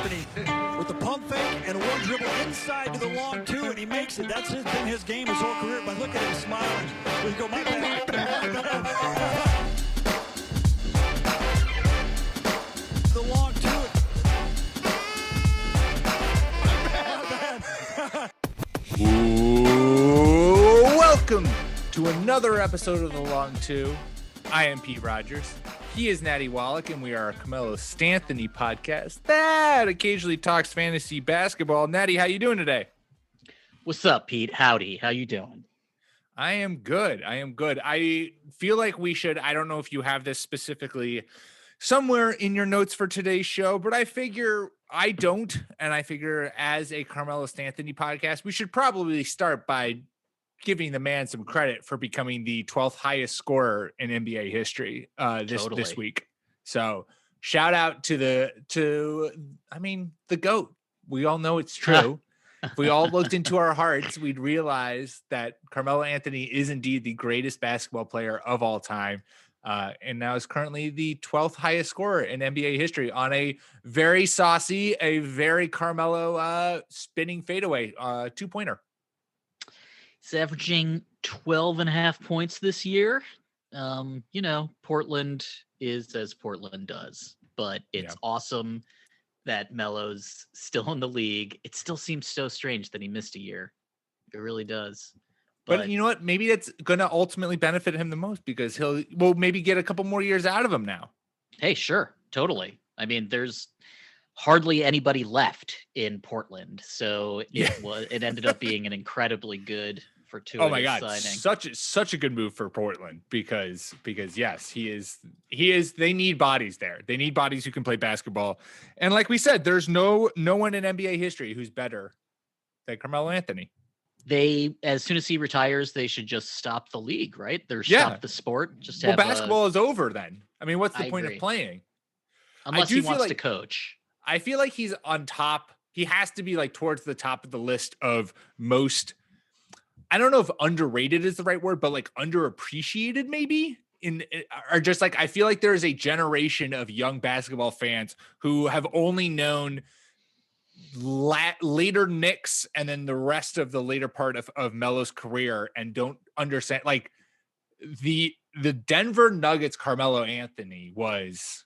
Anthony with the pump fake and one dribble inside to the long two, and he makes it. That's been his game his whole career. But look at him smiling. We go, my bad. The long two. Welcome to another episode of The Long Two. I am Pete Rogers. He is Natty Wallach, and we are a Carmelo Stanthony podcast that occasionally talks fantasy basketball. Natty, how you doing today? What's up, Pete? Howdy. How you doing? I am good. I feel like we should, I don't know if you have this specifically somewhere in your notes for today's show, but I figure I don't. And I figure as a Carmelo Stanthony podcast, we should probably start by giving the man some credit for becoming the 12th highest scorer in NBA history this week. So shout out to the GOAT. We all know it's true. If we all looked into our hearts, we'd realize that Carmelo Anthony is indeed the greatest basketball player of all time. And now is currently the 12th highest scorer in NBA history on a very saucy, a very Carmelo spinning fadeaway two-pointer. He's averaging 12 and a half points this year. Portland is as Portland does, but it's awesome that Melo's still in the league. It still seems so strange that he missed a year. It really does. But you know what? Maybe that's going to ultimately benefit him the most because we'll maybe get a couple more years out of him now. Hey, sure. Totally. I mean, there's hardly anybody left in Portland. So it ended up being an incredibly good fortuitous signing. Such a good move for Portland because yes, he is they need bodies there. They need bodies who can play basketball. And like we said, there's no one in NBA history who's better than Carmelo Anthony. As soon as he retires, they should just stop the league, right? Stop the sport. Basketball is over then. I mean, what's the point of playing? Unless he wants to coach. I feel like he's on top. He has to be like towards the top of the list of most, I don't know if underrated is the right word, but like underappreciated maybe I feel like there is a generation of young basketball fans who have only known later Knicks and then the rest of the later part of Melo's career and don't understand like the Denver Nuggets Carmelo Anthony was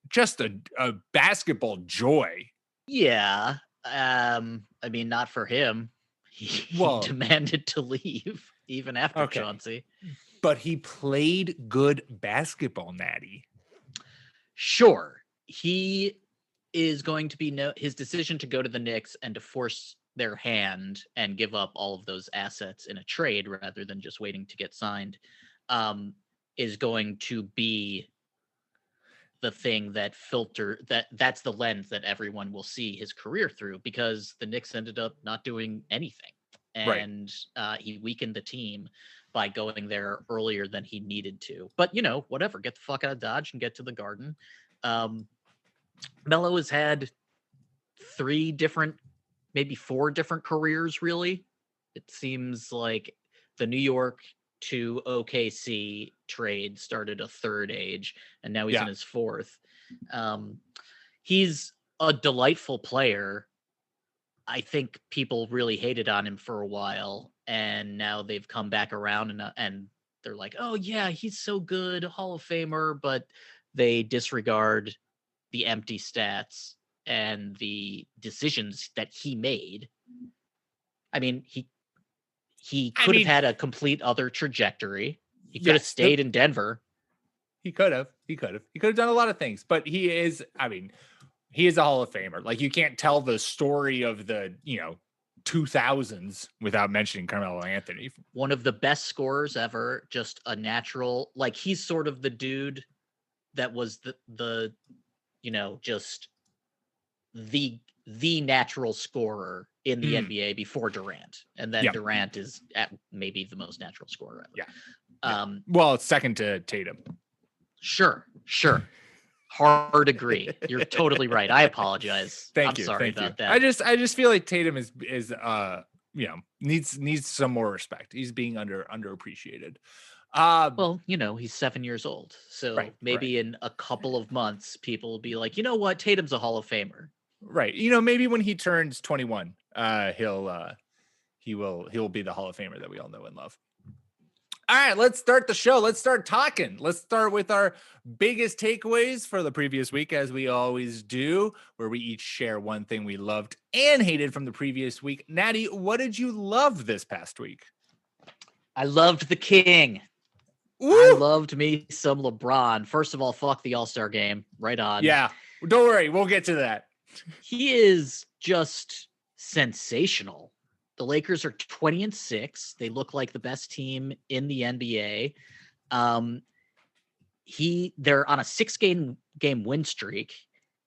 just a basketball joy. Yeah. I mean, not for him. He demanded to leave even after Chauncey. But he played good basketball, Natty. Sure. He is going to be his decision to go to the Knicks and to force their hand and give up all of those assets in a trade rather than just waiting to get signed is going to be the thing that that's the lens that everyone will see his career through because the Knicks ended up not doing anything. And he weakened the team by going there earlier than he needed to. But, whatever, get the fuck out of Dodge and get to the Garden. Melo has had 3 different, maybe 4 different careers, really. It seems like the New York to OKC trade started a third age, and now he's in his 4th. He's a delightful player. I think people really hated on him for a while, and now they've come back around and they're like, oh yeah, he's so good, Hall of Famer, but they disregard the empty stats and the decisions that he made. I mean, he could have had a complete other trajectory. He could have stayed in Denver. He could have done a lot of things, but he is a Hall of Famer. Like you can't tell the story of the, 2000s without mentioning Carmelo Anthony. One of the best scorers ever, just a natural, like he's sort of the dude that was the just the natural scorer in the NBA before Durant. And then Durant is at maybe the most natural scorer ever. Yeah. Well, it's second to Tatum. Sure. Hard agree. You're totally right. I apologize. I'm sorry about that. I just feel like Tatum is needs some more respect. He's being underappreciated. Well, he's 7 years old. So maybe in a couple of months, people will be like, you know what? Tatum's a Hall of Famer. Right. Maybe when he turns 21, he'll be the Hall of Famer that we all know and love. All right, let's start the show. Let's start talking. Let's start with our biggest takeaways for the previous week, as we always do, where we each share one thing we loved and hated from the previous week. Natty, what did you love this past week? I loved the King. Ooh! I loved me some LeBron. First of all, fuck the All-Star game. Right on. Yeah, don't worry. We'll get to that. He is just sensational. The Lakers are 20-6. They look like the best team in the NBA. They're on a 6-game win streak.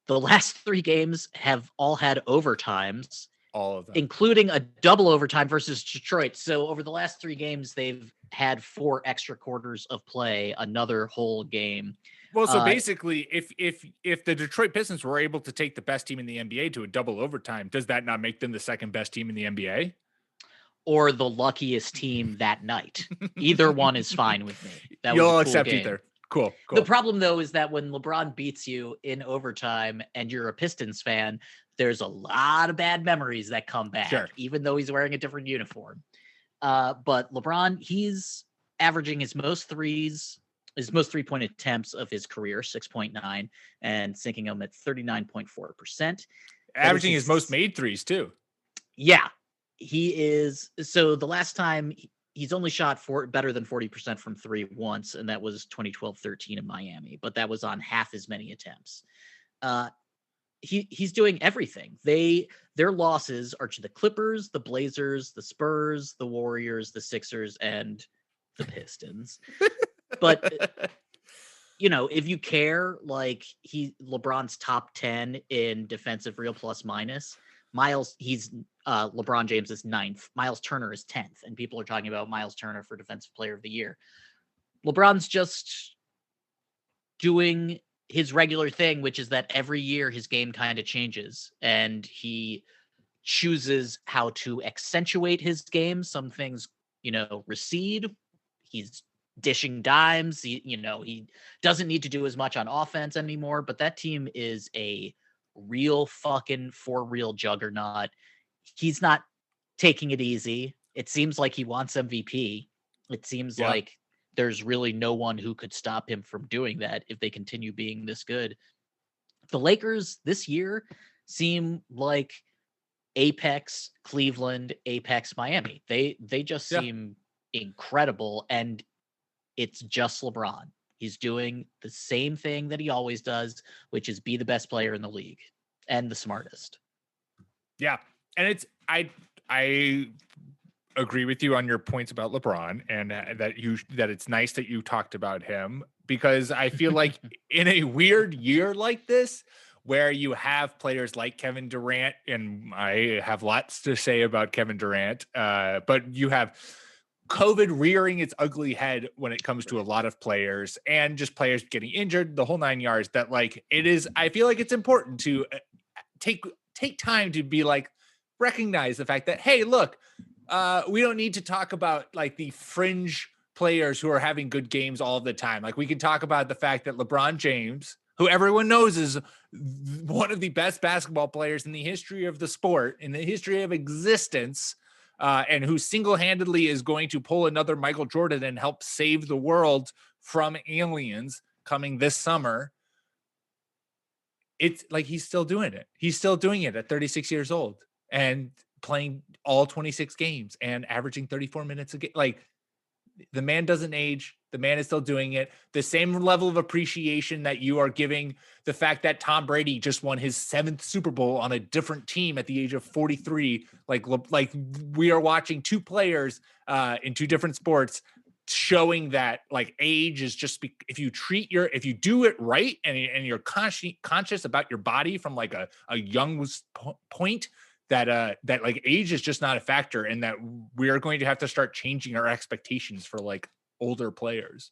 The last 3 games have all had overtimes, all of them, including a double overtime versus Detroit. So over the last 3 games, they've had 4 extra quarters of play, another whole game. Well, so basically, if the Detroit Pistons were able to take the best team in the NBA to a double overtime, does that not make them the second best team in the NBA? Or the luckiest team that night? Either one is fine with me. You'll accept either. Cool. The problem, though, is that when LeBron beats you in overtime and you're a Pistons fan, there's a lot of bad memories that come back, even though he's wearing a different uniform. But LeBron, he's averaging his most 3-point attempts of his career, 6.9, and sinking them at 39.4%. Averaging his most made threes, too. Yeah. He is. So the last time he's only shot better than 40% from 3 once, and that was 2012-13 in Miami, but that was on half as many attempts. He's doing everything. Their losses are to the Clippers, the Blazers, the Spurs, the Warriors, the Sixers, and the Pistons. But if you care, like LeBron's top 10 in defensive real plus minus. LeBron James is 9th. Miles Turner is 10th, and people are talking about Miles Turner for Defensive Player of the Year. LeBron's just doing his regular thing, which is that every year his game kind of changes, and he chooses how to accentuate his game. Some things, recede. He's dishing dimes. He doesn't need to do as much on offense anymore, but that team is a real fucking for real juggernaut. He's not taking it easy. It seems like he wants MVP. It seems like there's really no one who could stop him from doing that if they continue being this good. The Lakers this year seem like Apex Cleveland, Apex Miami. They just seem incredible, and it's just LeBron. He's doing the same thing that he always does, which is be the best player in the league and the smartest. Yeah. And I agree with you on your points about LeBron, and that it's nice that you talked about him, because I feel like in a weird year like this, where you have players like Kevin Durant, and I have lots to say about Kevin Durant, but you have COVID rearing its ugly head when it comes to a lot of players, and just players getting injured, the whole 9 yards, that I feel like it's important to take time to be like, recognize the fact that, hey, look, we don't need to talk about like the fringe players who are having good games all the time. Like, we can talk about the fact that LeBron James, who everyone knows is one of the best basketball players in the history of the sport, in the history of existence, and who single-handedly is going to pull another Michael Jordan and help save the world from aliens coming this summer. It's like he's still doing it. He's still doing it at 36 years old and playing all 26 games and averaging 34 minutes a game. Like, the man doesn't age. The man is still doing it. The same level of appreciation that you are giving the fact that Tom Brady just won his 7th Super Bowl on a different team at the age of 43. Like we are watching 2 players in 2 different sports, showing that like age is just, if you do it right and you're conscious about your body from like a young point, that like age is just not a factor, and that we are going to have to start changing our expectations for like older players.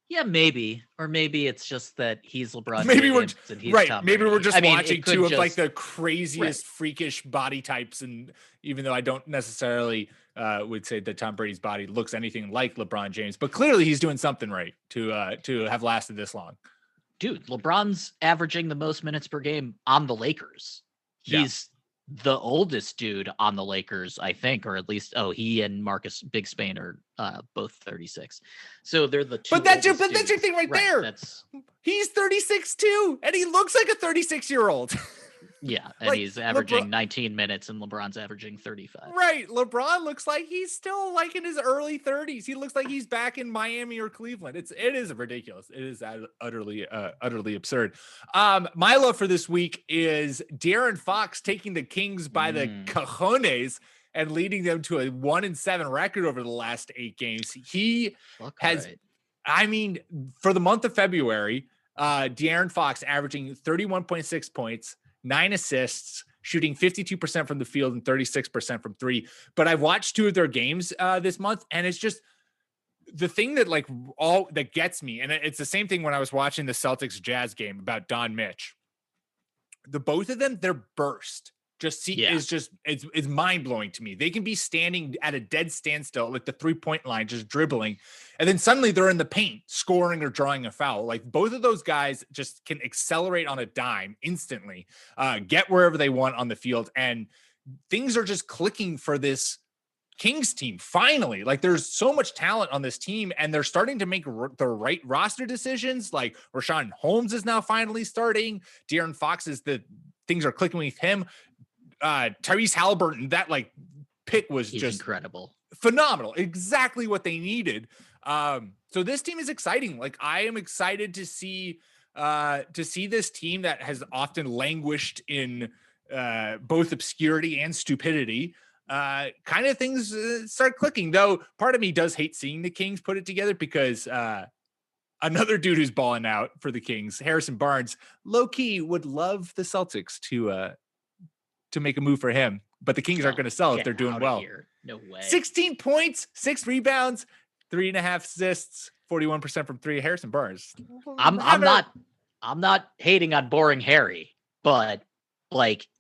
Yeah, maybe. Or maybe it's just that he's LeBron maybe James we're and he's right. Tom Maybe Brady. we're just watching 2 of like the Right. craziest freakish body types. And even though I don't necessarily would say that Tom Brady's body looks anything like LeBron James, but clearly he's doing something right to have lasted this long. dude, LeBron's averaging the most minutes per game on the Lakers. He's the oldest dude on the Lakers, I think, or at least, he and Marcus Big Spain are both 36. So they're the two. But that's your dudes. thing right there. He's 36 too, and he looks like a 36-year-old. Yeah, and he's averaging 19 minutes, and LeBron's averaging 35. Right, LeBron looks like he's still like in his early 30s. He looks like he's back in Miami or Cleveland. It is ridiculous. It is utterly absurd. My love for this week is De'Aaron Fox taking the Kings by the cojones and leading them to a 1-7 record over the last 8 games. He has, I mean, for the month of February, De'Aaron Fox averaging 31.6 points, 9 assists, shooting 52% from the field and 36% from 3. But I've watched 2 of their games this month, and it's just the thing that that gets me. And it's the same thing when I was watching the Celtics Jazz game about Don Mitch. The both of them, their burst is mind blowing to me. They can be standing at a dead standstill, like the 3-point line, just dribbling, and then suddenly they're in the paint, scoring or drawing a foul. Like both of those guys just can accelerate on a dime instantly, get wherever they want on the field, and things are just clicking for this Kings team. Finally, like there's so much talent on this team, and they're starting to make the right roster decisions. Like Rashawn Holmes is now finally starting. De'Aaron Fox things are clicking with him. Tyrese Halliburton, that pick was just incredible, phenomenal, exactly what they needed. So this team is exciting. Like I am excited to see this team that has often languished in both obscurity and stupidity. Kind of things start clicking, though. Part of me does hate seeing the Kings put it together because another dude who's balling out for the Kings, Harrison Barnes, low key would love the Celtics to make a move for him, but the Kings aren't going to sell if they're doing well. No way. 16 points, 6 rebounds, 3.5 assists, 41% from 3. Harrison Barnes. I'm not hating on boring Harry, but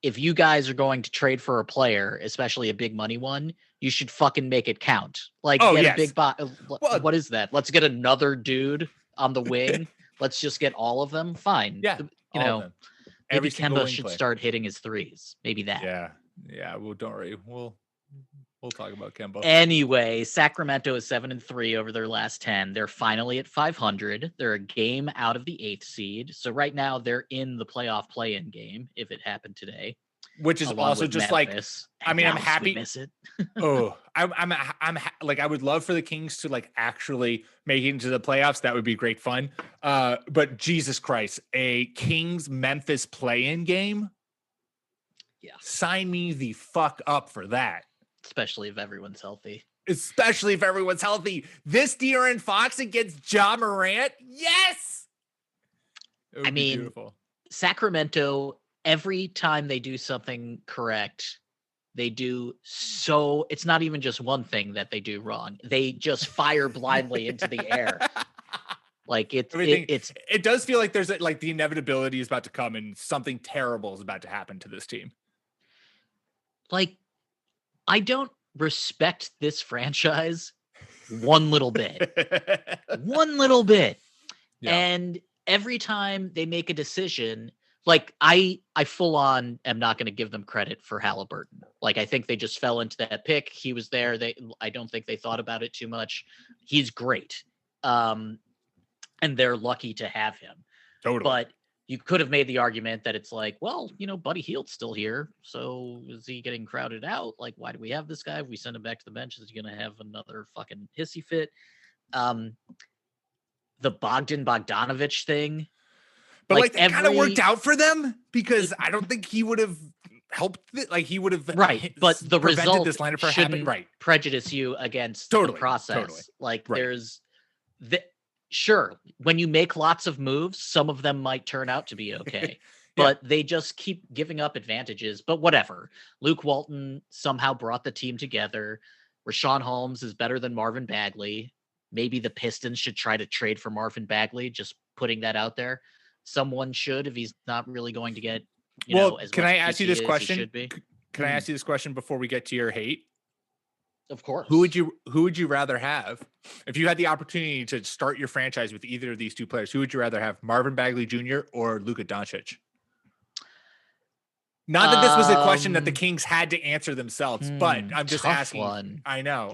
if you guys are going to trade for a player, especially a big money one, you should fucking make it count. A big what is that? Let's get another dude on the wing. Let's just get all of them. Fine. Yeah. Maybe Kemba should start hitting his threes. Maybe that. Yeah. Well, don't worry. We'll talk about Kemba. Anyway, Sacramento is 7-3 over their last 10. They're finally at 500. They're a game out of the 8th seed. So right now they're in the playoff play-in game if it happened today. Which is also just Memphis. I'm happy. Miss it. I would love for the Kings to actually make it into the playoffs. That would be great fun. But Jesus Christ, a Kings Memphis play-in game. Yeah. Sign me the fuck up for that. Especially if everyone's healthy. This De'Aaron Fox against Ja Morant. Yes. I mean, beautiful. Sacramento, every time they do something correct, they do so. It's not even just one thing that they do wrong. They just fire blindly into the air. It does feel like there's the inevitability is about to come and something terrible is about to happen to this team. I don't respect this franchise one little bit. Yeah. And every time they make a decision, I full on am not going to give them credit for Halliburton. I think they just fell into that pick. He was there. I don't think they thought about it too much. He's great. And they're lucky to have him. Totally. But you could have made the argument that it's Buddy Hield's still here. So is he getting crowded out? Why do we have this guy? If we send him back to the bench, is he going to have another fucking hissy fit? The Bogdanovich thing. But it kind of worked out for them because I don't think he would have helped it. He would have but the result this lineup from happening. Prejudice you against the process. There's sure, when you make lots of moves, some of them might turn out to be okay. But they just keep giving up advantages. But whatever. Luke Walton somehow brought the team together. Rashawn Holmes is better than Marvin Bagley. Maybe the Pistons should try to trade for Marvin Bagley. Just putting that out there. Someone should, if he's not really going to get, as can much I ask you this question? Should be. Can I ask you this question before we get to your hate? Of course. Who would you rather have if you had the opportunity to start your franchise with either of these two players? Who would you rather have, Marvin Bagley Jr. or Luka Doncic? Not that this was a question that the Kings had to answer themselves, but I'm just asking. One. I know.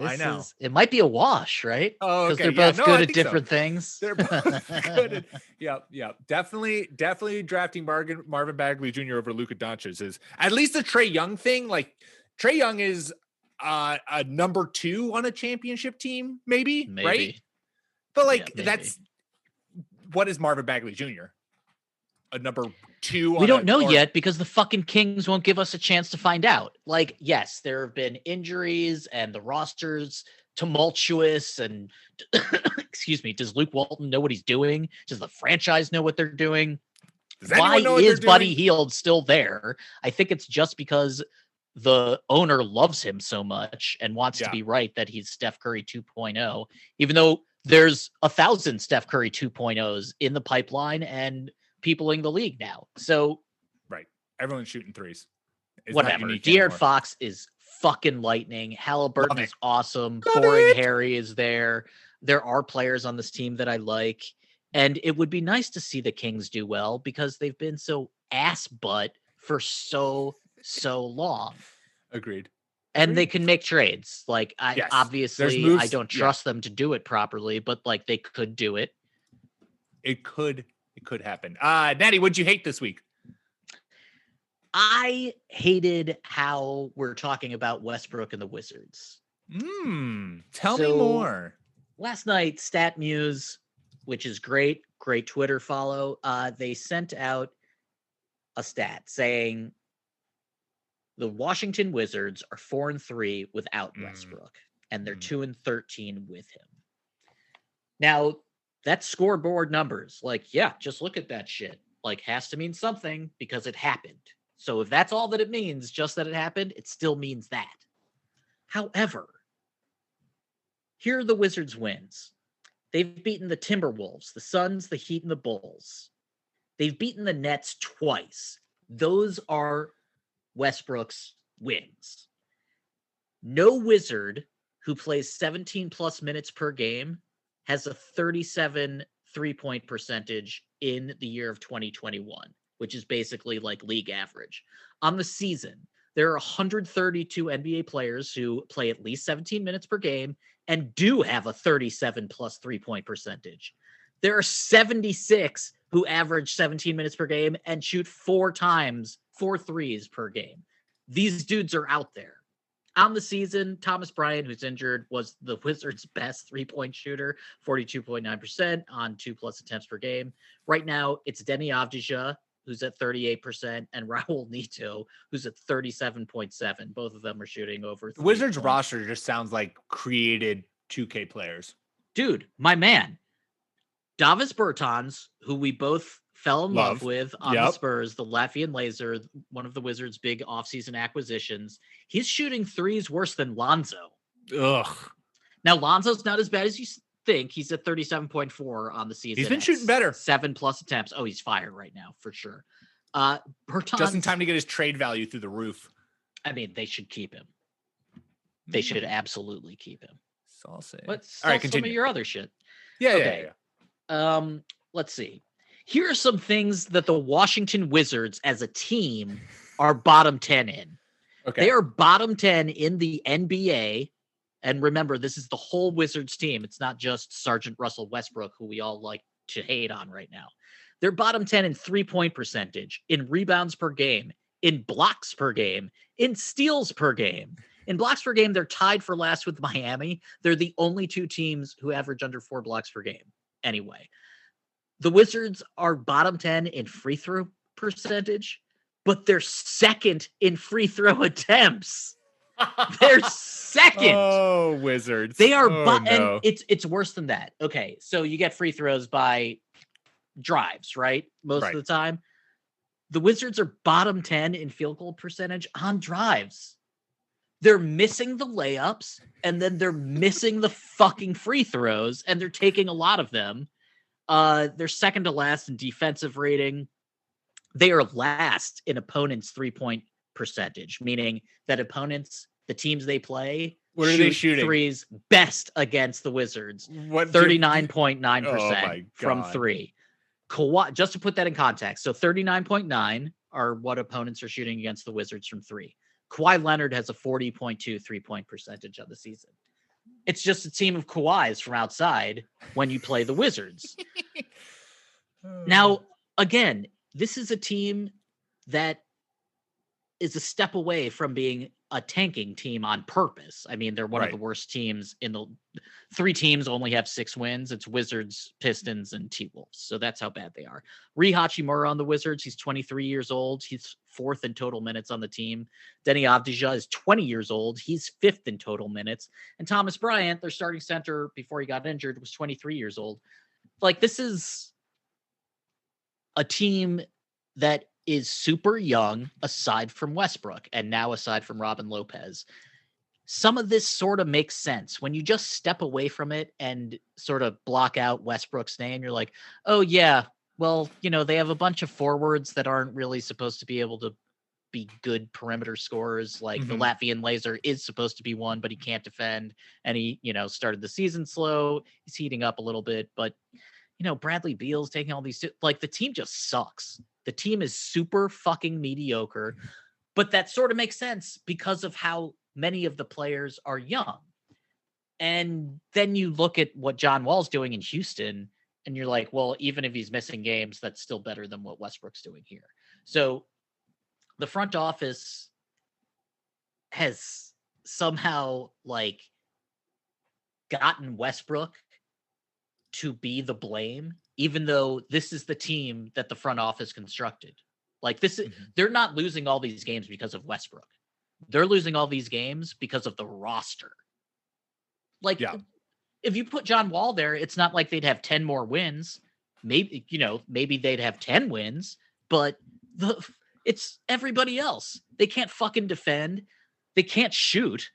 It might be a wash, right? Oh, because okay. they're both good I at think different so. things. They're both good. Yep. Definitely drafting Marvin Bagley Jr. over Luka Doncic is at least the Trae Young thing. Like Trae Young is a number 2 on a championship team, maybe. Right? But like that's what is Marvin Bagley Jr.? A number 2? We don't know yet because the fucking Kings won't give us a chance to find out. Like, yes, there have been injuries and the roster's tumultuous and excuse me, does Luke Walton know what he's doing? Does the franchise know what they're doing? Why is Buddy Hield still there? I think it's just because the owner loves him so much and wants to be right that he's Steph Curry 2.0, even though there's 1,000 Steph Curry 2.0s in the pipeline and peopling the league now. So right. Everyone's shooting threes. Whatever. De'Aaron Fox is fucking lightning. Halliburton is awesome. Boring Harry is there. There are players on this team that I like. And it would be nice to see the Kings do well because they've been so ass butt for so long. Agreed. And they can make trades. Like obviously I don't trust them to do it properly, but like they could do it. It could happen. Natty, what'd you hate this week? I hated how we're talking about Westbrook and the Wizards. Tell me more. Last night, StatMuse, which is great Twitter follow, they sent out a stat saying the Washington Wizards are 4-3 without Westbrook, and they're 2-13 with him. Now, that's scoreboard numbers. Like, yeah, just look at that shit. Like, has to mean something because it happened. So if that's all that it means, just that it happened, it still means that. However, here are the Wizards' wins. They've beaten the Timberwolves, the Suns, the Heat, and the Bulls. They've beaten the Nets twice. Those are Westbrook's wins. No Wizard who plays 17 plus minutes per game has a 37 3-point percentage in the year of 2021, which is basically like league average. On the season, there are 132 NBA players who play at least 17 minutes per game and do have a 37 plus 3-point percentage. There are 76 who average 17 minutes per game and shoot 4 threes per game. These dudes are out there. On the season, Thomas Bryant, who's injured, was the Wizards' best 3-point shooter, 42.9% on 2+ attempts per game. Right now, it's Deni Avdija, who's at 38%, and Raul Neto, who's at 37.7. Both of them are shooting over 3 Wizards points. roster just sounds like created 2K players. Dude, my man. Davis Bertans, who we both fell in love with on the Spurs, the Latvian Laser, one of the Wizards' big offseason acquisitions. He's shooting threes worse than Lonzo. Ugh. Now, Lonzo's not as bad as you think. He's at 37.4 on the season. He's been shooting better. 7+ attempts. Oh, he's fired right now, for sure. Bertans, just in time to get his trade value through the roof. I mean, they should keep him. They should absolutely keep him. So I'll say. Let's all right, some continue. of your other shit. Yeah. Let's see. Here are some things that the Washington Wizards as a team are bottom 10 in. Okay. They are bottom 10 in the NBA. And remember, this is the whole Wizards team. It's not just Sergeant Russell Westbrook, who we all like to hate on right now. They're bottom 10 in 3-point percentage, in rebounds per game, in blocks per game, in steals per game. In blocks per game, they're tied for last with Miami. They're the only 2 teams who average under 4 blocks per game. Anyway, the Wizards are bottom 10 in free throw percentage, but they're second in free throw attempts. They're second. Oh, Wizards. They are, and it's worse than that. Okay, so you get free throws by drives, right? Most of the time. The Wizards are bottom 10 in field goal percentage on drives. They're missing the layups, and then they're missing the fucking free throws, and they're taking a lot of them. They're second to last in defensive rating. They are last in opponents' 3-point percentage, meaning that opponents the teams they play What are they shooting? threes best against the Wizards. What 39.9% from God. three. Kawhi, just to put that in context. So 39.9 are what opponents are shooting against the Wizards from three. Kawhi Leonard has a 40.2 3-point percentage on the season. It's just a team of Kawhis from outside when you play the Wizards. Now, again, this is a team that is a step away from being a tanking team on purpose. I mean, they're one of the worst teams in the three teams only have 6 wins. It's Wizards, Pistons, and T-Wolves. So that's how bad they are. Rui Hachimura on the Wizards. He's 23 years old. He's 4th in total minutes on the team. Denny Avdija is 20 years old. He's 5th in total minutes. And Thomas Bryant, their starting center before he got injured, was 23 years old. Like, this is a team that is super young, aside from Westbrook, and now aside from Robin Lopez. Some of this sort of makes sense. When you just step away from it and sort of block out Westbrook's name, you're like, oh, yeah, well, you know, they have a bunch of forwards that aren't really supposed to be able to be good perimeter scorers. Like the Latvian Laser is supposed to be one, but he can't defend. And he, you know, started the season slow. He's heating up a little bit, but you know, Bradley Beal's taking all these, like the team just sucks. The team is super fucking mediocre, but that sort of makes sense because of how many of the players are young. And then you look at what John Wall's doing in Houston and you're like, well, even if he's missing games, that's still better than what Westbrook's doing here. So the front office has somehow like gotten Westbrook to be the blame, even though this is the team that the front office constructed. Like this is, they're not losing all these games because of Westbrook. They're losing all these games because of the roster. Like if you put John Wall there, it's not like they'd have 10 more wins. Maybe, you know, maybe they'd have 10 wins, but it's everybody else. They can't fucking defend. They can't shoot.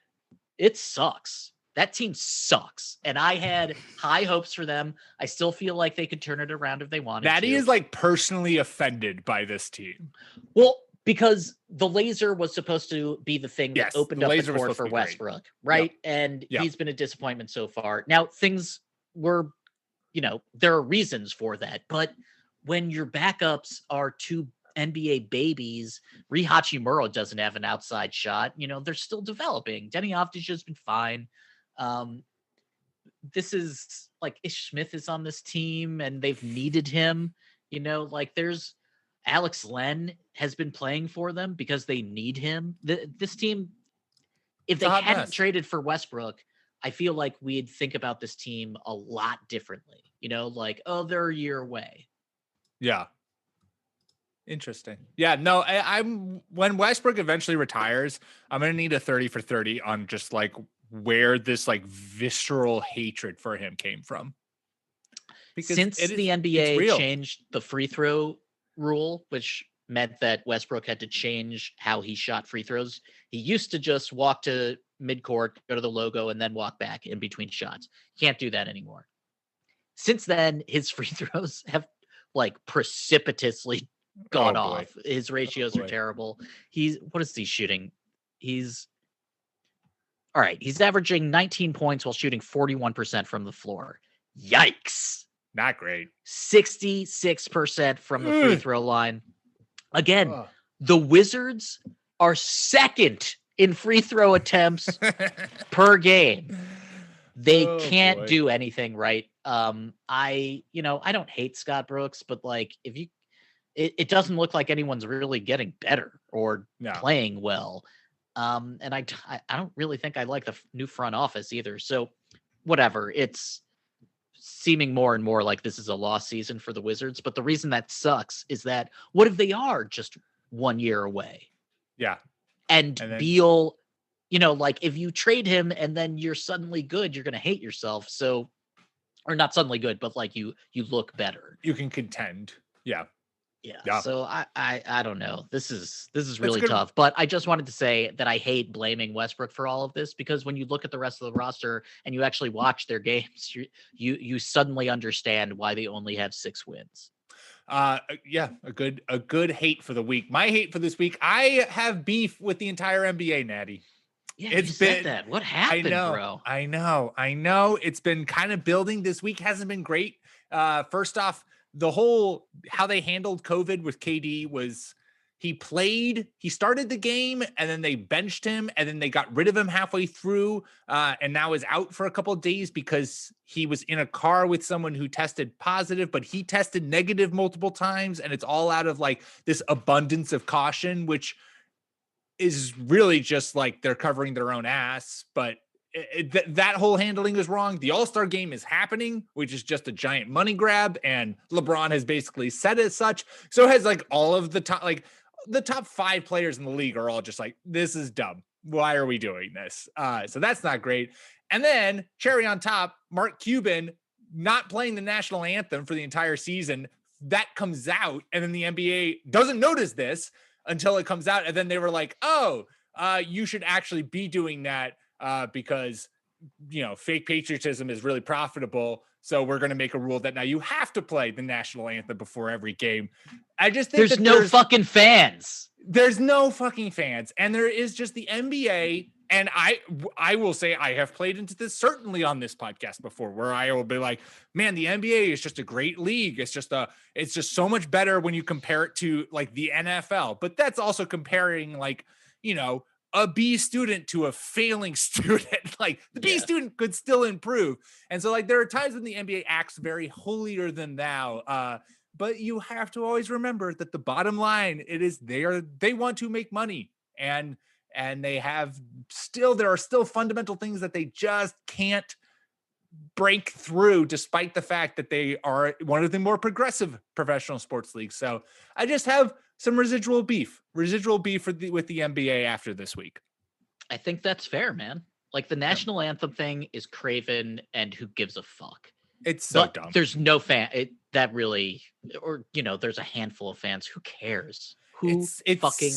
It sucks. That team sucks. And I had high hopes for them. I still feel like they could turn it around if they wanted to. Natty is like personally offended by this team. Well, because the laser was supposed to be the thing that opened up the court for Westbrook, right? And he's been a disappointment so far. Now, things were, you know, there are reasons for that. But when your backups are two NBA babies, Rui Hachimura doesn't have an outside shot. You know, they're still developing. Denny Avdija has been fine. This is like Ish Smith is on this team and they've needed him, you know, like there's Alex Len has been playing for them because they need him. This team, if they hadn't traded for Westbrook, I feel like we'd think about this team a lot differently, you know, like, oh, they're a year away. Yeah. Interesting. Yeah, no, I'm when Westbrook eventually retires, I'm going to need a 30 for 30 on just like where this like visceral hatred for him came from. Because since the NBA changed the free throw rule, which meant that Westbrook had to change how he shot free throws, he used to just walk to midcourt, go to the logo, and then walk back in between shots. Can't do that anymore. Since then, his free throws have like precipitously gone off. His ratios are terrible. What is he shooting? He's averaging 19 points while shooting 41% from the floor. Yikes. Not great. 66% from the free throw line. Again, the Wizards are second in free throw attempts per game. They can't do anything right. I don't hate Scott Brooks, but like it doesn't look like anyone's really getting better or playing well. And I don't really think I like the new front office either. So whatever, it's seeming more and more like this is a lost season for the Wizards. But the reason that sucks is that what if they are just 1 year away? Yeah. And then, Beal, you know, like if you trade him and then you're suddenly good, you're going to hate yourself. So, or not suddenly good, but like you look better. You can contend. Yeah. Yeah. So I don't know. This is really tough. But I just wanted to say that I hate blaming Westbrook for all of this because when you look at the rest of the roster and you actually watch their games, you suddenly understand why they only have 6 wins. Yeah, a good hate for the week. My hate for this week, I have beef with the entire NBA, Natty. Yeah, It's you been said that. What happened, bro? I know. It's been kind of building. This week hasn't been great. First off, how they handled COVID with KD was he started the game and then they benched him and then they got rid of him halfway through and now is out for a couple of days because he was in a car with someone who tested positive, but he tested negative multiple times. And it's all out of like this abundance of caution, which is really just like they're covering their own ass, but that whole handling is wrong. The All-Star game is happening, which is just a giant money grab, and LeBron has basically said as such. So has like all of the top 5 players in the league are all just like, this is dumb. Why are we doing this? So that's not great. And then cherry on top, Mark Cuban not playing the national anthem for the entire season. That comes out, and then the NBA doesn't notice this until it comes out. And then they were like, you should actually be doing that because, fake patriotism is really profitable. So we're going to make a rule that now you have to play the national anthem before every game. I just think there's no fucking fans. There's no fucking fans. And there is just the NBA. And I will say I have played into this certainly on this podcast before, where I will be like, man, the NBA is just a great league. It's just so much better when you compare it to like the NFL. But that's also comparing like, a B student to a failing student. Like the B student could still improve. And so like there are times when the NBA acts very holier than thou. But you have to always remember that the bottom line, they want to make money. And there are still fundamental things that they just can't break through, despite the fact that they are one of the more progressive professional sports leagues. So I just have some residual beef with the NBA after this week. I think that's fair, man. Like the national anthem thing is craven, and who gives a fuck? It's so dumb. There's no fan there's a handful of fans. Who cares? Cares? It's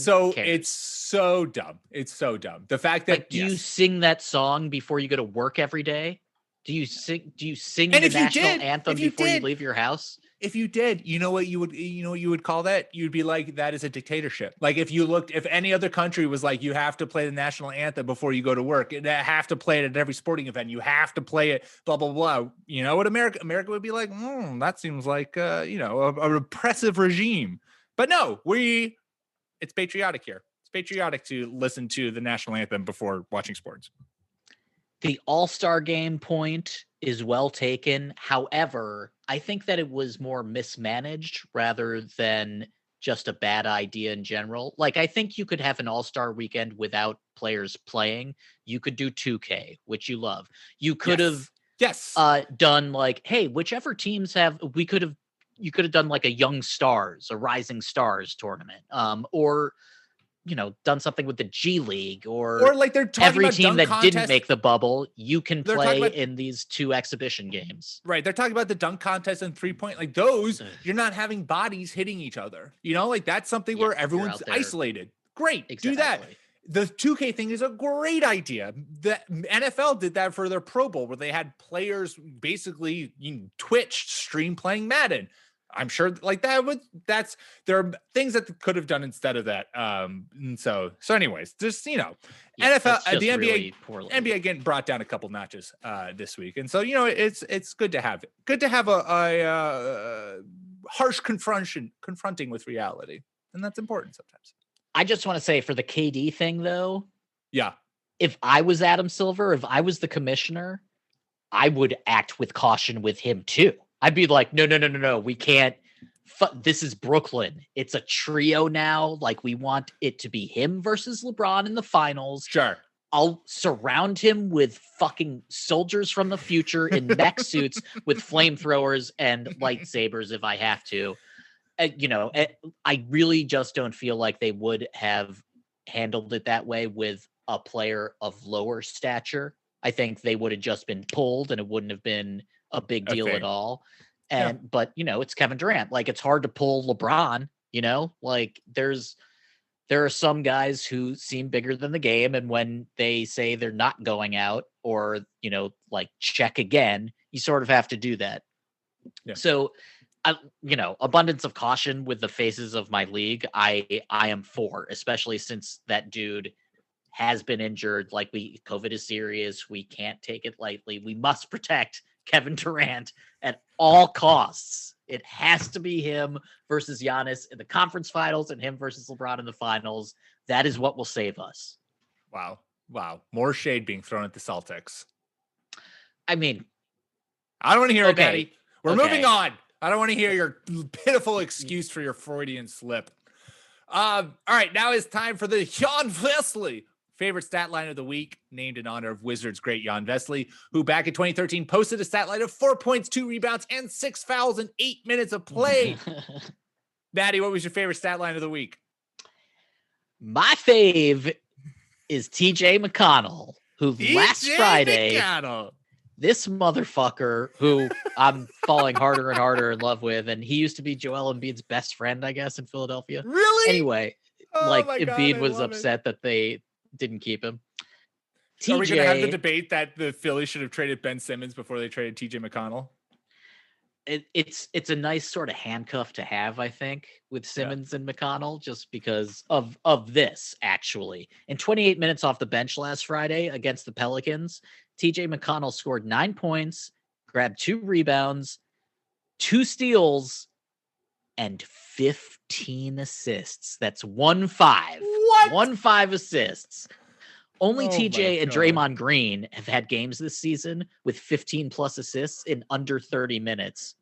so dumb. It's so dumb. The fact that do you sing that song before you go to work every day? Do you sing the national anthem before you leave your house? If you did, you know what you would call that? You'd be like, that is a dictatorship. Like if any other country was like, you have to play the national anthem before you go to work, and have to play it at every sporting event, you have to play it, blah, blah, blah. You know what America would be like? That seems like, a repressive regime. But no, it's patriotic here. It's patriotic to listen to the national anthem before watching sports. The All-Star game point is well taken. However, I think that it was more mismanaged rather than just a bad idea in general. Like, I think you could have an All-Star weekend without players playing. You could do 2K, which you love. You could have done like, hey, whichever teams you could have done like a Young Stars, a Rising Stars tournament, or done something with the G League, or like they're talking every about team that contest. Didn't make the bubble, you can play in these 2 exhibition games. Right. They're talking about the dunk contest and 3-point, like those, you're not having bodies hitting each other. Like that's something where everyone's isolated. Great. Exactly. Do that. The 2K thing is a great idea. The NFL did that for their Pro Bowl, where they had players basically Twitch stream playing Madden. I'm sure like there are things that could have done instead of that. And so anyways, just, NFL, the NBA, really NBA getting brought down a couple notches this week. And so, it's good to have a harsh confronting with reality. And that's important sometimes. I just want to say for the KD thing though. Yeah. If I was Adam Silver, if I was the commissioner, I would act with caution with him too. I'd be like, no, we can't. This is Brooklyn. It's a trio now. Like, we want it to be him versus LeBron in the finals. Sure. I'll surround him with fucking soldiers from the future in mech suits with flamethrowers and lightsabers if I have to. I really just don't feel like they would have handled it that way with a player of lower stature. I think they would have just been pulled and it wouldn't have been a big deal at all. But it's Kevin Durant. Like, it's hard to pull LeBron, like there are some guys who seem bigger than the game. And when they say they're not going out or, like check again, you sort of have to do that. Yeah. So, abundance of caution with the faces of my league. I am for, especially since that dude has been injured. Like COVID is serious. We can't take it lightly. We must protect Kevin Durant at all costs. It has to be him versus Giannis in the conference finals and him versus LeBron in the finals. That is what will save us. Wow. More shade being thrown at the Celtics. I mean, I don't want to hear it, okay. Natty. We're moving on. I don't want to hear your pitiful excuse for your Freudian slip. All right, now it's time for the Jan Vesely favorite stat line of the week, named in honor of Wizards great Jan Vesely, who back in 2013 posted a stat line of 4 points, 2 rebounds, and 6 fouls in 8 minutes of play. Natty, what was your favorite stat line of the week? My fave is TJ McConnell, who last Friday, this motherfucker who I'm falling harder and harder in love with, and he used to be Joel Embiid's best friend, I guess, in Philadelphia. Really? Anyway, Embiid was upset that they didn't keep him. Are we going to have the debate that the Phillies should have traded Ben Simmons before they traded TJ McConnell? It's a nice sort of handcuff to have, I think, with Simmons and McConnell, just because of this, actually. In 28 minutes off the bench last Friday against the Pelicans, TJ McConnell scored 9 points, grabbed 2 rebounds, 2 steals, and 15 assists. That's 1-5. What? 1-5 assists. Only TJ and Draymond Green have had games this season with 15 plus assists in under 30 minutes.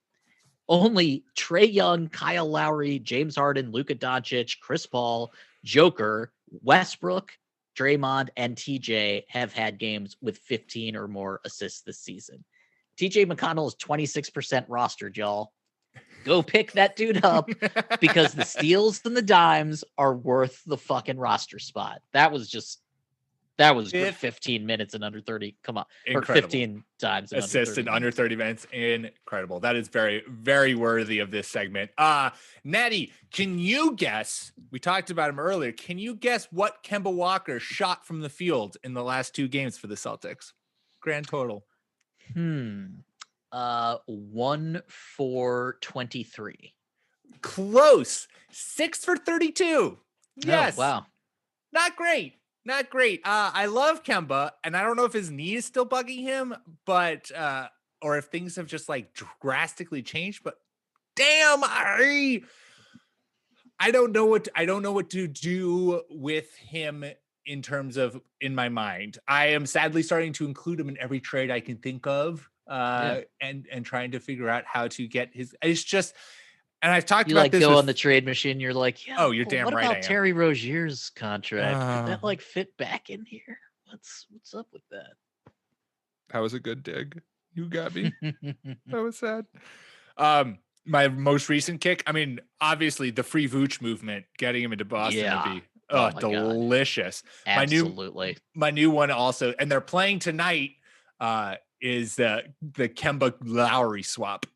Only Trae Young, Kyle Lowry, James Harden, Luka Doncic, Chris Paul, Joker, Westbrook, Draymond, and TJ have had games with 15 or more assists this season. TJ McConnell is 26% rostered, y'all. Go pick that dude up because the steals and the dimes are worth the fucking roster spot. That was good 15 minutes in under 30. Come on. Incredible. Or 15 times. Assists in under 30 minutes. Incredible. That is very, very worthy of this segment. Natty, can you guess? We talked about him earlier. Can you guess what Kemba Walker shot from the field in the last 2 games for the Celtics? Grand total. 1 for 23. Close. 6 for 32. Yes. Oh, wow. Not great. I love Kemba, and I don't know if his knee is still bugging him, but or if things have just like drastically changed. But damn, I don't know what to do with him in terms of in my mind. I am sadly starting to include him in every trade I can think of, and trying to figure out how to get his. It's just. And I've talked about this. You go on the trade machine. You're like, yeah. Oh, you're damn right. What about Terry Rozier's contract? Did that like fit back in here? What's up with that? That was a good dig. You got me. That was sad. My most recent kick. I mean, obviously the free Vooch movement, getting him into Boston would be delicious. God. Absolutely. My new one also, and they're playing tonight. Is the Kemba Lowry swap.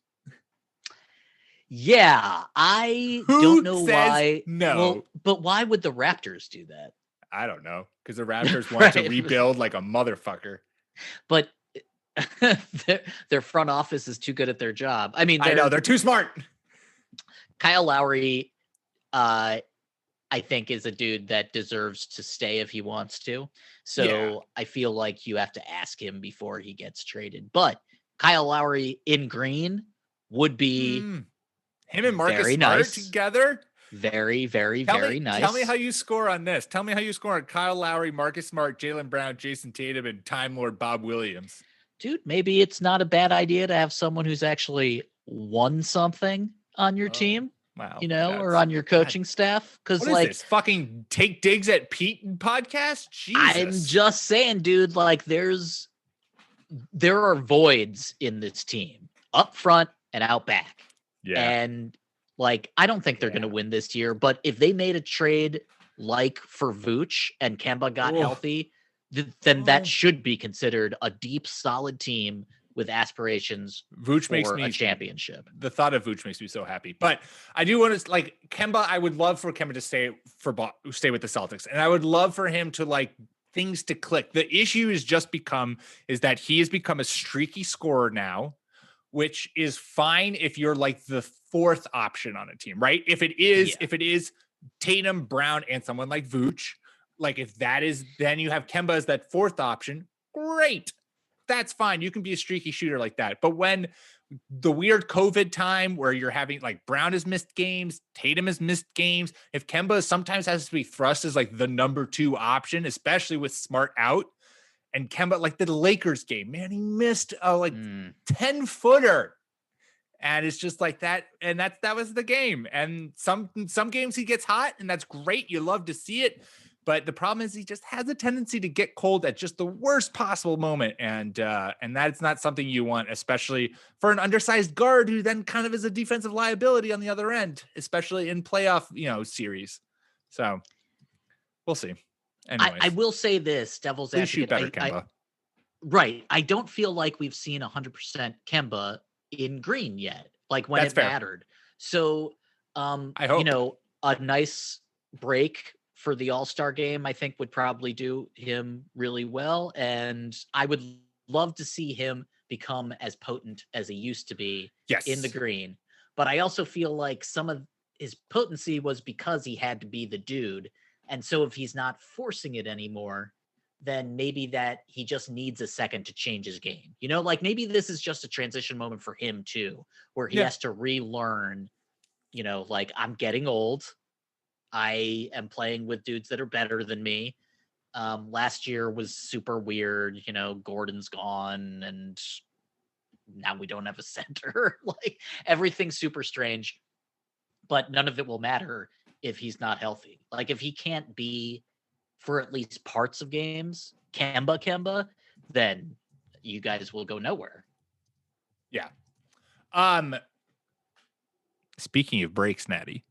Yeah, I don't know why. No, well, but why would the Raptors do that? I don't know, because the Raptors want to rebuild like a motherfucker. But their front office is too good at their job. I mean, I know they're too smart. Kyle Lowry, I think, is a dude that deserves to stay if he wants to. So I feel like you have to ask him before he gets traded. But Kyle Lowry in green would be. Him and Marcus Smart together? Very, very, very nice. Tell me how you score on this. Tell me how you score on Kyle Lowry, Marcus Smart, Jaylen Brown, Jason Tatum, and Time Lord Bob Williams. Dude, maybe it's not a bad idea to have someone who's actually won something on your team. Wow. Or on your coaching staff. Because like this? Fucking take digs at Pete podcast? Jesus. I'm just saying, dude, like there are voids in this team up front and out back. Yeah. And like, I don't think they're going to win this year, but if they made a trade like for Vooch and Kemba got healthy, then that should be considered a deep, solid team with aspirations Vooch for makes me a championship. The thought of Vooch makes me so happy. But I do want to like Kemba. I would love for Kemba to stay with the Celtics, and I would love for him to like things to click. The issue is that he has become a streaky scorer now, which is fine if you're like the 4th option on a team, right? If it is Tatum, Brown, and someone like Vooch, like if that is, then you have Kemba as that fourth option. Great. That's fine. You can be a streaky shooter like that. But when the weird COVID time where you're having like Brown has missed games, Tatum has missed games, if Kemba sometimes has to be thrust as like the number 2 option, especially with Smart out, and Kemba, like the Lakers game, man, he missed a 10-footer. And it's just like that. And that was the game. And some games he gets hot, and that's great. You love to see it. But the problem is he just has a tendency to get cold at just the worst possible moment. And that's not something you want, especially for an undersized guard who then kind of is a defensive liability on the other end, especially in playoff, series. So we'll see. Anyways, I will say this, devil's please advocate. shoot better, Kemba. Right. I don't feel like we've seen 100% Kemba in green yet, like when That's it fair. mattered. So, I hope. A nice break for the All-Star game, I think would probably do him really well. And I would love to see him become as potent as he used to be in the green. But I also feel like some of his potency was because he had to be the dude. And so if he's not forcing it anymore, then maybe that he just needs a second to change his game. Like maybe this is just a transition moment for him too, where he has to relearn, like I'm getting old. I am playing with dudes that are better than me. Last year was super weird. Gordon's gone and now we don't have a center. Like everything's super strange, but none of it will matter if he's not healthy. Like if he can't be for at least parts of games, Kemba, then you guys will go nowhere. Yeah. Speaking of breaks, Natty.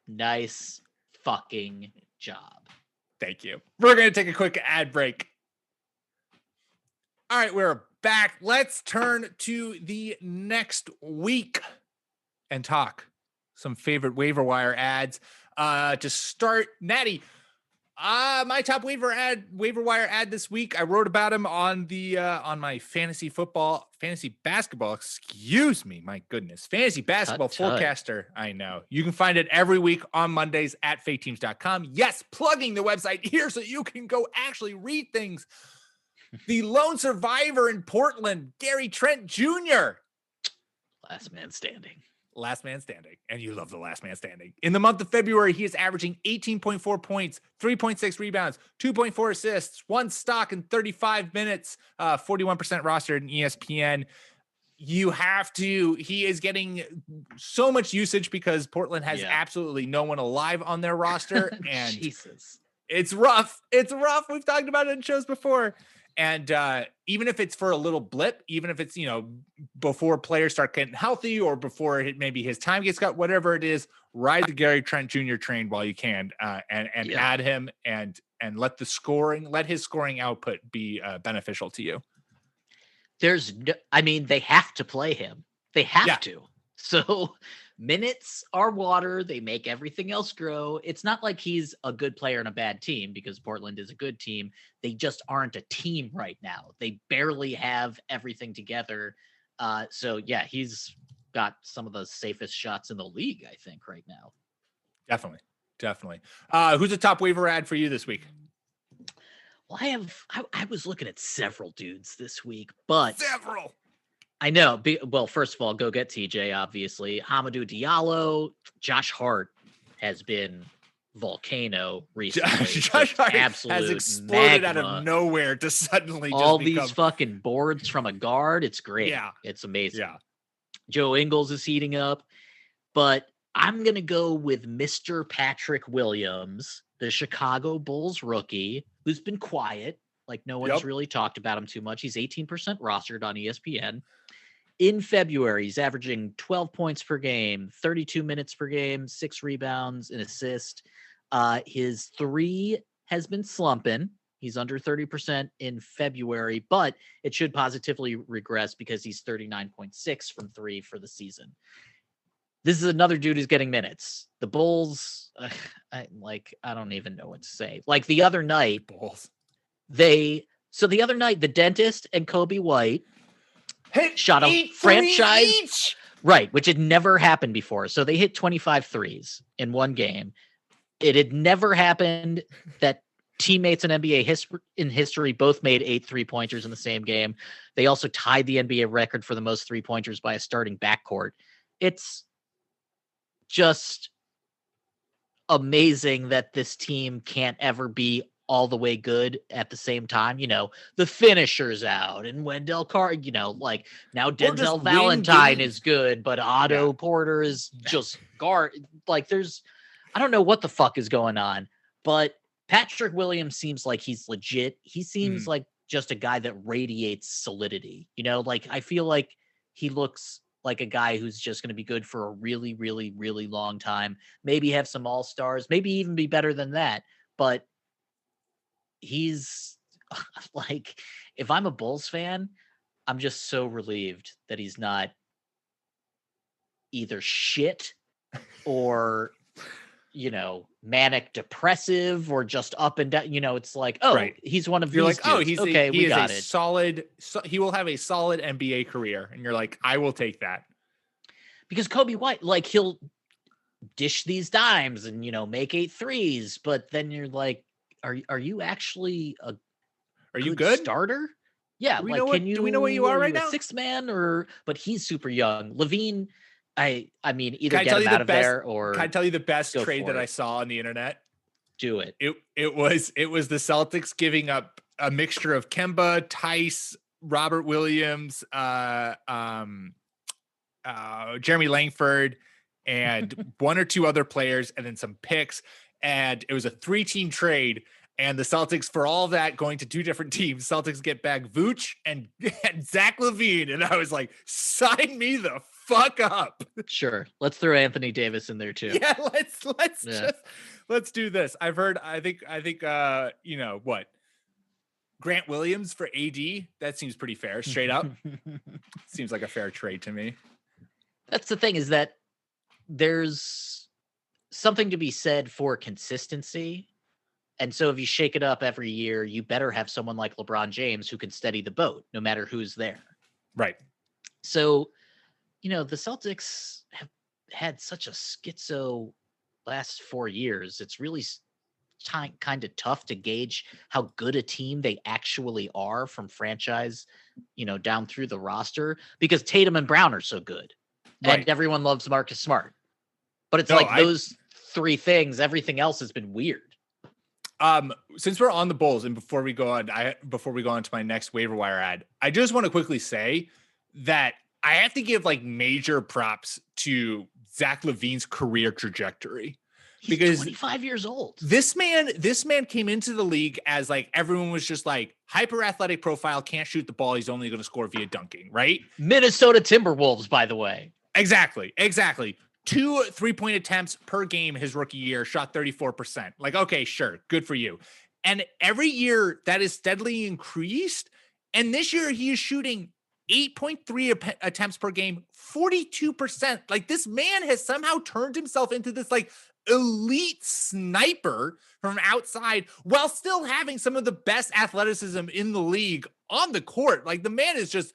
Nice fucking job. Thank you. We're going to take a quick ad break. All right, we're back. Let's turn to the next week and talk some favorite waiver wire ads. To start, Natty, my top waiver wire ad this week. I wrote about him on the on my fantasy basketball. Excuse me, my goodness, fantasy basketball forecaster. I know you can find it every week on Mondays at faketeams.com. Yes, plugging the website here so you can go actually read things. The lone survivor in Portland, Gary Trent Jr. Last man standing. And you love the last man standing. In the month of February, he is averaging 18.4 points, 3.6 rebounds, 2.4 assists, 1 stock in 35 minutes, 41% rostered in ESPN. He is getting so much usage because Portland has absolutely no one alive on their roster. And Jesus, it's rough. We've talked about it in shows before. And even if it's for a little blip, even if it's, before players start getting healthy or before maybe his time gets cut, whatever it is, ride the Gary Trent Jr. train while you can and add him and let his scoring output be beneficial to you. They have to play him. They have to. So minutes are water. They make everything else grow. It's not like he's a good player on a bad team because Portland is a good team. They just aren't a team right now. They barely have everything together. He's got some of the safest shots in the league, I think, right now. Definitely. Who's a top waiver ad for you this week? Well, I was looking at several dudes this week, but several. I know. Well, first of all, go get TJ, obviously. Hamidou Diallo, Josh Hart has been volcano recently. Josh Hart has exploded magma. Out of nowhere to suddenly all these fucking boards from a guard. It's great. Yeah. It's amazing. Yeah. Joe Ingles is heating up, but I'm going to go with Mr. Patrick Williams, the Chicago Bulls rookie, who's been quiet. Like no one's really talked about him too much. He's 18% rostered on ESPN. In February, he's averaging 12 points per game, 32 minutes per game, 6 rebounds, an assist. His 3 has been slumping. He's under 30% in February, but it should positively regress because he's 39.6 from 3 for the season. This is another dude who's getting minutes. The Bulls, I don't even know what to say. Like the other night, the dentist and Kobe White shot a franchise each. Right, which had never happened before. So they hit 25 threes in one game. it had never happened that teammates in NBA history both made 8 3-pointers in the same game. They also tied the NBA record for the most 3-pointers by a starting backcourt. It's just amazing that this team can't ever be all the way good at the same time. The finisher's out and Wendell like now Denzel Valentine is good, but Otto Porter is just guard. Like I don't know what the fuck is going on, but Patrick Williams seems like he's legit. He seems like just a guy that radiates solidity. Like I feel like he looks like a guy who's just going to be good for a really, really, really long time. Maybe have some all-stars, maybe even be better than that. But he's like, if I'm a Bulls fan, I'm just so relieved that he's not either shit or manic depressive or just up and down. It's like, he's one of you're these like, dudes. he got it. Solid. He will have a solid NBA career, and you're like, I will take that. Because Kobe White, like, he'll dish these dimes and make 8 threes, but then you're like, are you actually are you good starter? Yeah, do we know what you are right now? Sixth man, but he's super young. LaVine, I mean, either get him out of there or. Can I tell you the best trade that I saw on the internet? Do it. It was the Celtics giving up a mixture of Kemba, Tice, Robert Williams, Jeremy Langford, and one or two other players, and then some picks. And it was a 3-team trade. And the Celtics, for all that, going to 2 different teams. Celtics get back Vooch and Zach LaVine. And I was like, sign me the fuck up. Sure. Let's throw Anthony Davis in there too. Yeah, let's do this. I think what? Grant Williams for AD. That seems pretty fair. Straight up. Seems like a fair trade to me. That's the thing, is that there's something to be said for consistency. And so if you shake it up every year, you better have someone like LeBron James who can steady the boat no matter who's there. Right. So, the Celtics have had such a schizo last 4 years. It's really kind of tough to gauge how good a team they actually are from franchise, down through the roster, because Tatum and Brown are so good. Right. And everyone loves Marcus Smart. But it's those 3 things, everything else has been weird. Since we're on the Bulls and before we go on to my next waiver wire ad, I just want to quickly say that I have to give like major props to Zach LaVine's career trajectory. He's 25 years old. This man came into the league as like, everyone was just like, hyper athletic profile, can't shoot the ball. He's only going to score via dunking, right? Minnesota Timberwolves, by the way. Exactly. 2 3-point attempts per game his rookie year, shot 34%. Like, okay, sure. Good for you. And every year that is steadily increased. And this year he is shooting 8.3 attempts per game, 42%. Like, this man has somehow turned himself into this like elite sniper from outside while still having some of the best athleticism in the league on the court. Like, the man is just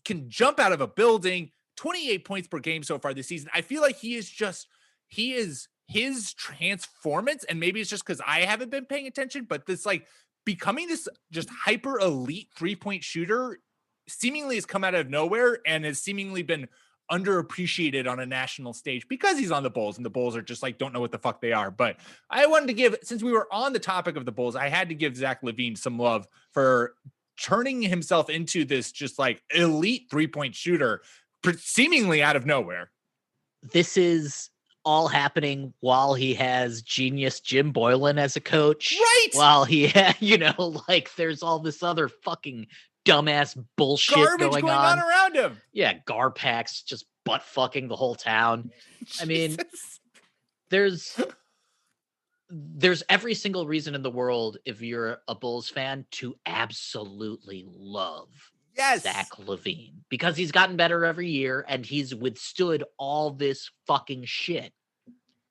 can jump out of a building. 28 points per game so far this season. I feel like he is his transformance, and maybe it's just because I haven't been paying attention, but this like becoming this just hyper elite 3-point shooter seemingly has come out of nowhere and has seemingly been underappreciated on a national stage because he's on the Bulls, and the Bulls are just like, don't know what the fuck they are. But I wanted to give, since we were on the topic of the Bulls, I had to give Zach LaVine some love for turning himself into this just like elite 3-point shooter seemingly out of nowhere. This is all happening while he has genius Jim Boylan as a coach. Right. While he, like there's all this other fucking dumbass bullshit garbage going on around him. Yeah. Garpax just butt fucking the whole town. I mean, there's every single reason in the world, if you're a Bulls fan, to absolutely love Zach LaVine, because he's gotten better every year and he's withstood all this fucking shit.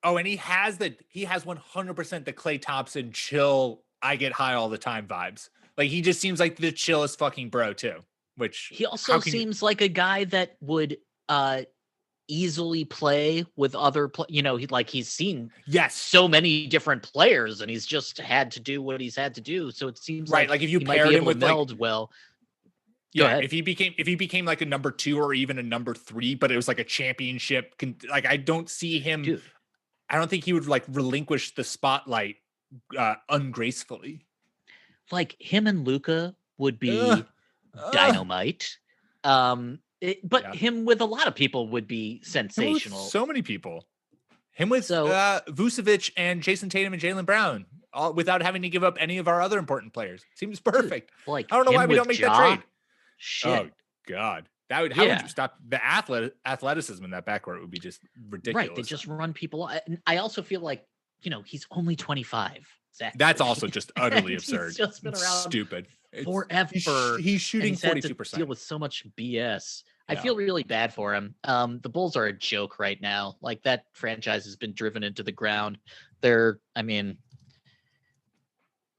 Oh, and he has 100% the Klay Thompson chill, I get high all the time vibes. Like, he just seems like the chillest fucking bro too, which he also seems like a guy that would easily play with other he's seen Yes. so many different players and he's just had to do what he's had to do. So it seems Right. Like if you he might paired be him able to with meld like, well. yeah, ahead. if he became like a number 2 or even a number 3, but it was like a championship, like I don't see him. Dude. I don't think he would like relinquish the spotlight ungracefully. Like him and Luka would be dynamite. Him with a lot of people would be sensational. So many people. Him with Vucevic and Jason Tatum and Jaylen Brown, all without having to give up any of our other important players. Seems perfect. Dude, like I don't know why we don't make that trade. Shit. Oh God, how would you stop the athleticism in that backcourt? Would be just ridiculous. Right, they just run people. I also feel like he's only 25. Exactly. That's also just utterly absurd. He's just been around stupid forever. He's shooting 42%. Deal with so much BS. Yeah. I feel really bad for him. The Bulls are a joke right now. Like that franchise has been driven into the ground.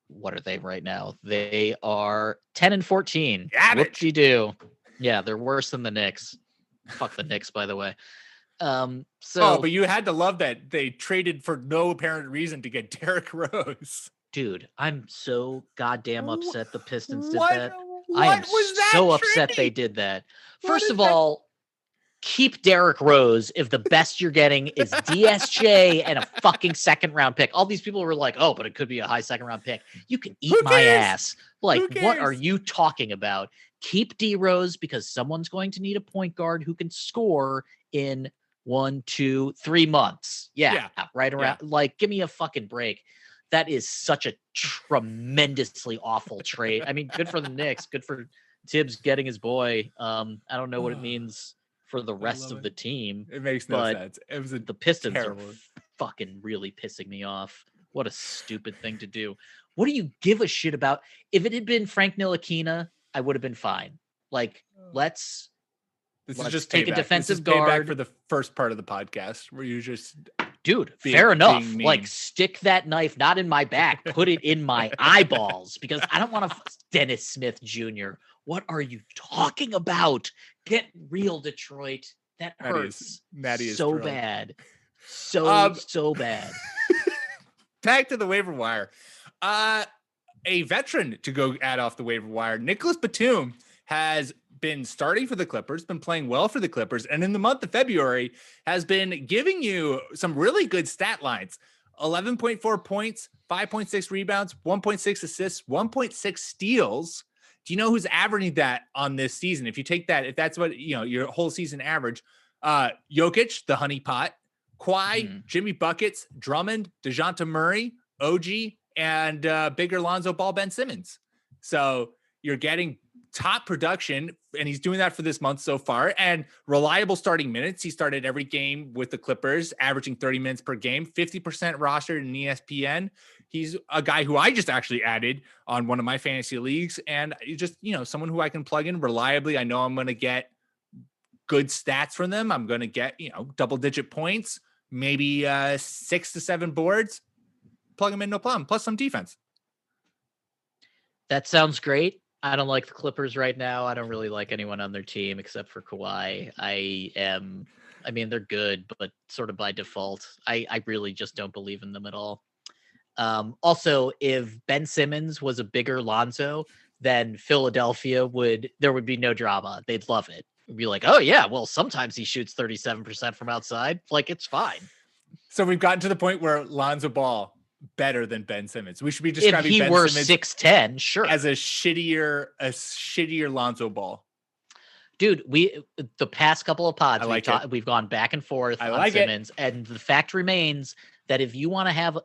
What are they right now? They are 10-14. Whoop-de-doo. Yeah, they're worse than the Knicks. Fuck the Knicks, by the way. But you had to love that they traded for no apparent reason to get Derrick Rose. Dude, I'm so goddamn upset the Pistons did that. I am so upset they did that. First of all, keep Derrick Rose if the best you're getting is DSJ and a fucking second round pick. All these people were like, oh, but it could be a high second round pick. You can eat my ass. Like, what are you talking about? Keep D Rose because someone's going to need a point guard who can score in 1, 2, 3 months. Yeah. Right around. Yeah. Like, give me a fucking break. That is such a tremendously awful trade. I mean, good for the Knicks. Good for Tibbs getting his boy. I don't know what it means for the rest of the team. It makes no sense. It was the Pistons are fucking really pissing me off. What a stupid thing to do. What do you give a shit about? If it had been Frank Ntilikina, I would have been fine. Like, let's just take a defensive guard for the first part of the podcast where you just fair enough. Like, stick that knife not in my back, put it in my eyeballs because I don't want to. Dennis Smith Jr. What are you talking about? Get real, Detroit. That hurts. Natty is so bad. So bad. Back to the waiver wire. A veteran to go add off the waiver wire. Nicholas Batum has been starting for the Clippers, been playing well for the Clippers, and in the month of February has been giving you some really good stat lines. 11.4 points, 5.6 rebounds, 1.6 assists, 1.6 steals. Do you know who's averaging that on this season? If you take that, if that's what, your whole season average, Jokic, the honeypot, Kawhi, Jimmy Buckets, Drummond, DeJounte Murray, OG, and bigger Lonzo Ball, Ben Simmons. So you're getting top production, and he's doing that for this month so far, and reliable starting minutes. He started every game with the Clippers, averaging 30 minutes per game, 50% rostered in ESPN. He's a guy who I just actually added on one of my fantasy leagues, and just, someone who I can plug in reliably. I know I'm going to get good stats from them. I'm going to get, double-digit points, maybe 6 to 7 boards. Plug him in, no problem. Plus some defense. That sounds great. I don't like the Clippers right now. I don't really like anyone on their team except for Kawhi. They're good, but sort of by default. I really just don't believe in them at all. Also, if Ben Simmons was a bigger Lonzo, then Philadelphia there would be no drama. They'd love it. It'd be like, oh yeah, well, sometimes he shoots 37% from outside. Like, it's fine. So we've gotten to the point where Lonzo Ball better than Ben Simmons. We should be describing if he Ben were Simmons 6'10", sure, as a shittier Lonzo Ball. Dude, the past couple of pods we've gone back and forth on Simmons, and the fact remains that if you want to have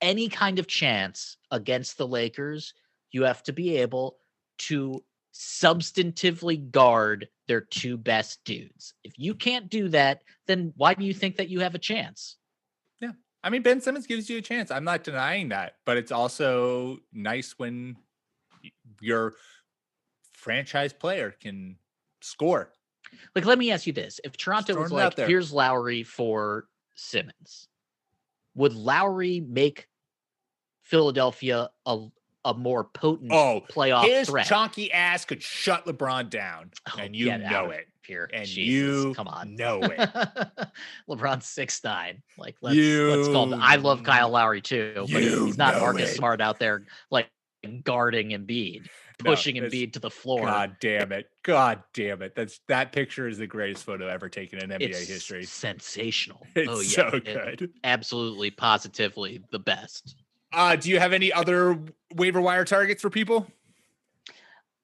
any kind of chance against the Lakers, you have to be able to substantively guard their two best dudes. If you can't do that, then why do you think that you have a chance? Yeah. I mean, Ben Simmons gives you a chance. I'm not denying that, but it's also nice when your franchise player can score. Like, let me ask you this. If Toronto was like, here's Lowry for Simmons, would Lowry make Philadelphia a more potent playoff his threat? Chonky ass could shut LeBron down, and you know it. here. And Jesus, you come on. know it. LeBron's 6'9". Like let's call him. I love Kyle Lowry too, but he's not Marcus Smart out there like guarding Embiid, pushing Embiid to the floor. God damn it. God damn it. That picture is the greatest photo ever taken in NBA history. Sensational. It's so good. Absolutely, positively the best. Do you have any other waiver wire targets for people?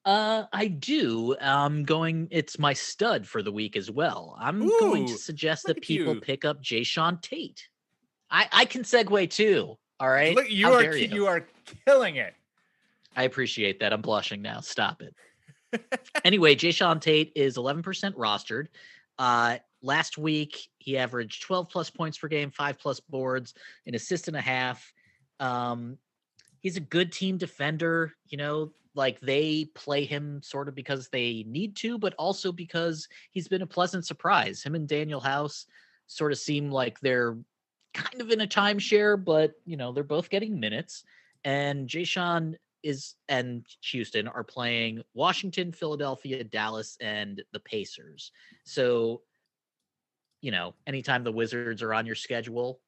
I do. It's my stud for the week as well. I'm going to suggest that people pick up Jayshawn Tate. I can segue too. All right. Look, you are killing it. I appreciate that. I'm blushing now. Stop it. Anyway, Jayshawn Tate is 11% rostered. Last week he averaged 12 plus points per game, 5 plus boards, an assist and a half. He's a good team defender, like they play him sort of because they need to, but also because he's been a pleasant surprise. Him and Daniel House sort of seem like they're kind of in a timeshare, but they're both getting minutes. And Jayshawn and Houston are playing Washington, Philadelphia, Dallas, and the Pacers. So, anytime the Wizards are on your schedule,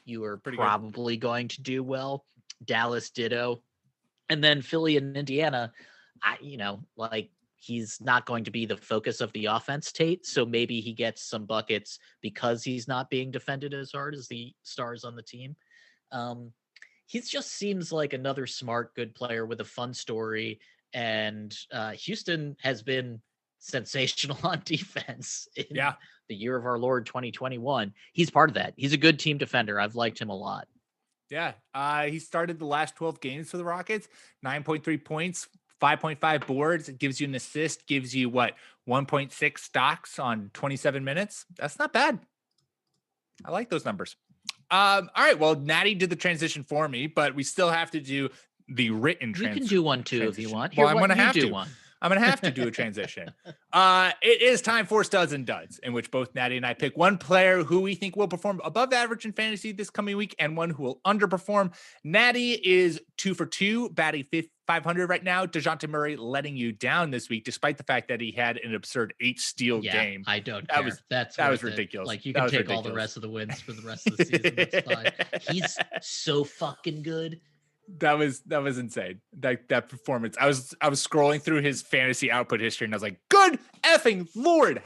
you are probably going to do well. Dallas ditto. And then Philly and Indiana, he's not going to be the focus of the offense, Tate. So maybe he gets some buckets because he's not being defended as hard as the stars on the team. He just seems like another smart, good player with a fun story. And Houston has been sensational on defense in the year of our Lord 2021. He's part of that. He's a good team defender. I've liked him a lot. Yeah. He started the last 12 games for the Rockets, 9.3 points, 5.5 boards. It gives you an assist, gives you 1.6 stocks on 27 minutes. That's not bad. I like those numbers. All right. Well, Natty did the transition for me, but we still have to do the written transition. You can do one too if you want. Well, I'm going to have to. I'm going to have to do a transition. It is time for Studs and Duds, in which both Natty and I pick one player who we think will perform above average in fantasy this coming week and one who will underperform. Natty is 2 for 2, batting 500 right now. DeJounte Murray letting you down this week, despite the fact that he had an absurd 8-steal game. I don't care. That was ridiculous. Like, you can take all the rest of the wins for the rest of the season. That's fine. He's so fucking good. That was insane. That performance. I was scrolling through his fantasy output history and I was like, good effing Lord.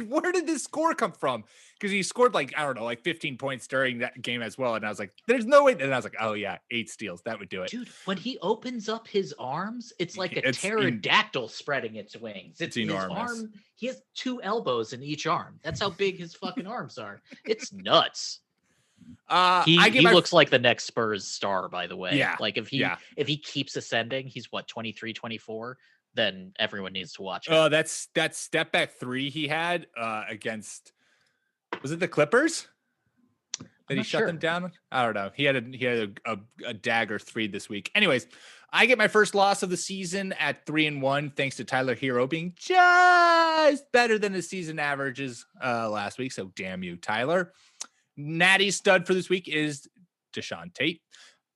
Where did this score come from? Because he scored 15 points during that game as well. And I was like, there's no way. And I was like, oh yeah, 8 steals. That would do it. Dude, when he opens up his arms, it's like a pterodactyl spreading its wings. It's enormous. His arm, he has 2 elbows in each arm. That's how big his fucking arms are. It's nuts. He looks like the next Spurs star, by the way. Yeah. Like if he keeps ascending, he's 23, 24, then everyone needs to watch him. Oh, that's that step back 3 he had against, was it the Clippers? That he shut them down? I don't know. He had a dagger 3 this week. Anyways, I get my first loss of the season at 3-1, thanks to Tyler Hero being just better than his season averages last week. So damn you, Tyler. Natty's stud for this week is Jayshawn Tate.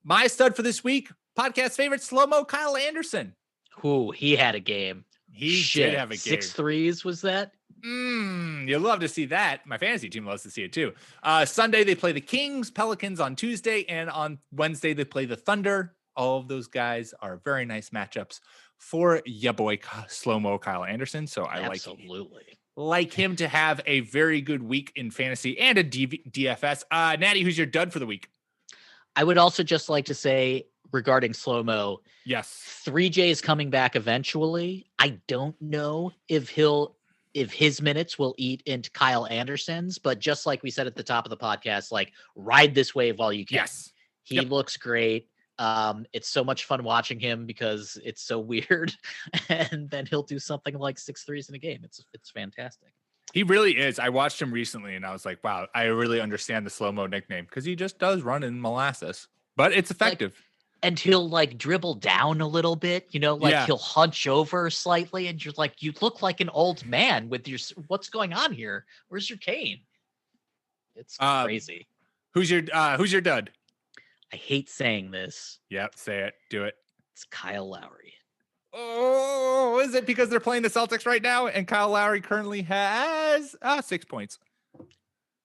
My stud for this week, podcast favorite, slow-mo Kyle Anderson. Ooh, he had a game. He did have a game. 6 threes was that? You'll love to see that. My fantasy team loves to see it too. Sunday, they play the Kings, Pelicans on Tuesday, and on Wednesday, they play the Thunder. All of those guys are very nice matchups for ya boy slow-mo Kyle Anderson. So I like him to have a very good week in fantasy and a DFS. Natty, who's your dud for the week? I would also just like to say regarding slow-mo. Yes. 3J is coming back eventually. I don't know if his minutes will eat into Kyle Anderson's, but just like we said at the top of the podcast, ride this wave while you can. Yes. He looks great. It's so much fun watching him because it's so weird. And then he'll do something like 6 threes in a game. It's fantastic. He really is. I watched him recently and I was like, wow, I really understand the slow-mo nickname because he just does run in molasses, but it's effective. And he'll dribble down a little bit, he'll hunch over slightly. And you're like, you look like an old man with what's going on here? Where's your cane? It's crazy. Who's your dud? I hate saying this. Yep, say it. Do it. It's Kyle Lowry. Oh, is it because they're playing the Celtics right now and Kyle Lowry currently has 6 points?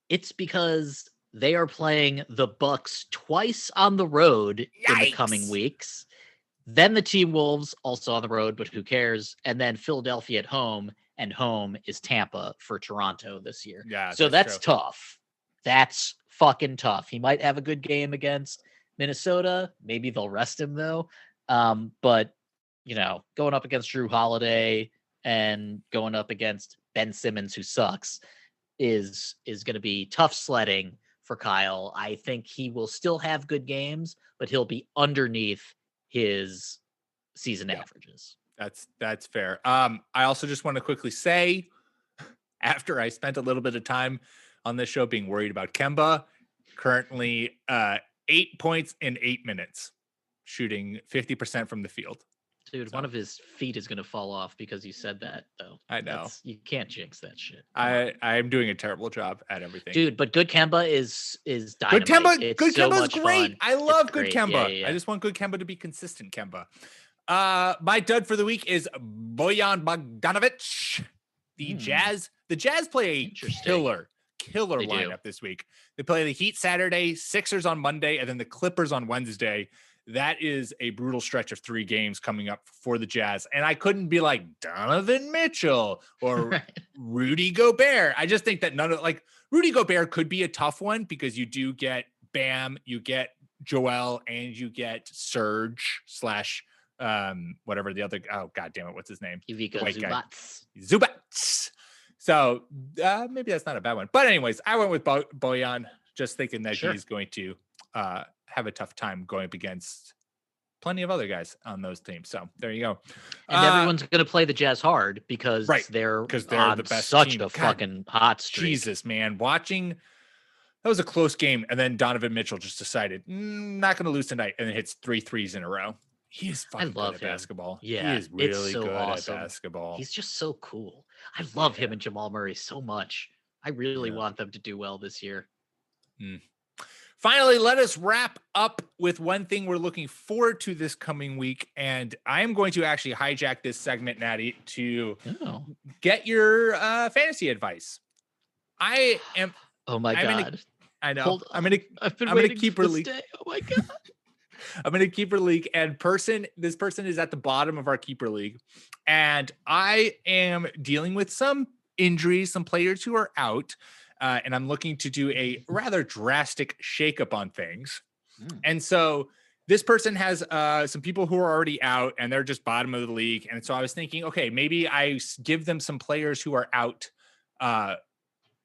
It's because they are playing the Bucks twice on the road in the coming Yikes. weeks. Then the T-Wolves also on the road, but who cares? And then Philadelphia at home, and home is Tampa for Toronto this year. Yeah, so that's true. tough. That's fucking tough. He might have a good game against Minnesota. Maybe they'll rest him though. But going up against Drew Holiday and going up against Ben Simmons, who sucks, is going to be tough sledding for Kyle. I think he will still have good games, but he'll be underneath his season averages. That's fair. I also just want to quickly say, after I spent a little bit of time on this show being worried about Kemba, currently 8 points in 8 minutes, shooting 50% from the field. Dude, one of his feet is going to fall off because you said that, though. I know. You can't jinx that shit. I'm doing a terrible job at everything. Dude, but good Kemba is dynamite. Good Kemba's great. Fun. I love good Kemba. Yeah. I just want good Kemba to be consistent Kemba. My dud for the week is Bojan Bogdanovic. The Jazz play a killer lineup this week. They play the Heat Saturday, Sixers on Monday, and then the Clippers on Wednesday. That is a brutal stretch of 3 games coming up for the Jazz. And I couldn't be like Donovan Mitchell or Rudy Gobert. I just think that Rudy Gobert could be a tough one because you do get Bam, you get Joel, and you get Serge / whatever the other, oh god damn it, what's his name? Ivica Zubats. So maybe that's not a bad one. But anyways, I went with Bojan, just thinking that he's going to have a tough time going up against plenty of other guys on those teams. So there you go. And everyone's going to play the Jazz hard because they're on the best such a fucking hot streak. Jesus, man. That was a close game. And then Donovan Mitchell just decided, not going to lose tonight. And then hits 3 threes in a row. He is fucking good at basketball. Yeah, he is really it's so good awesome. at basketball. He's just so cool. I love him and Jamal Murray so much. I really want them to do well this year. Finally, let us wrap up with one thing we're looking forward to this coming week. And I am going to actually hijack this segment, Natty, to get your fantasy advice. I am. Oh my God. I know. I've been waiting keep for this day. Oh my God. I'm going to keeper league, and this person is at the bottom of our keeper league. And I am dealing with some injuries, some players who are out. And I'm looking to do a rather drastic shakeup on things. And so this person has some people who are already out and they're just bottom of the league. And so I was thinking, okay, maybe I give them some players who are out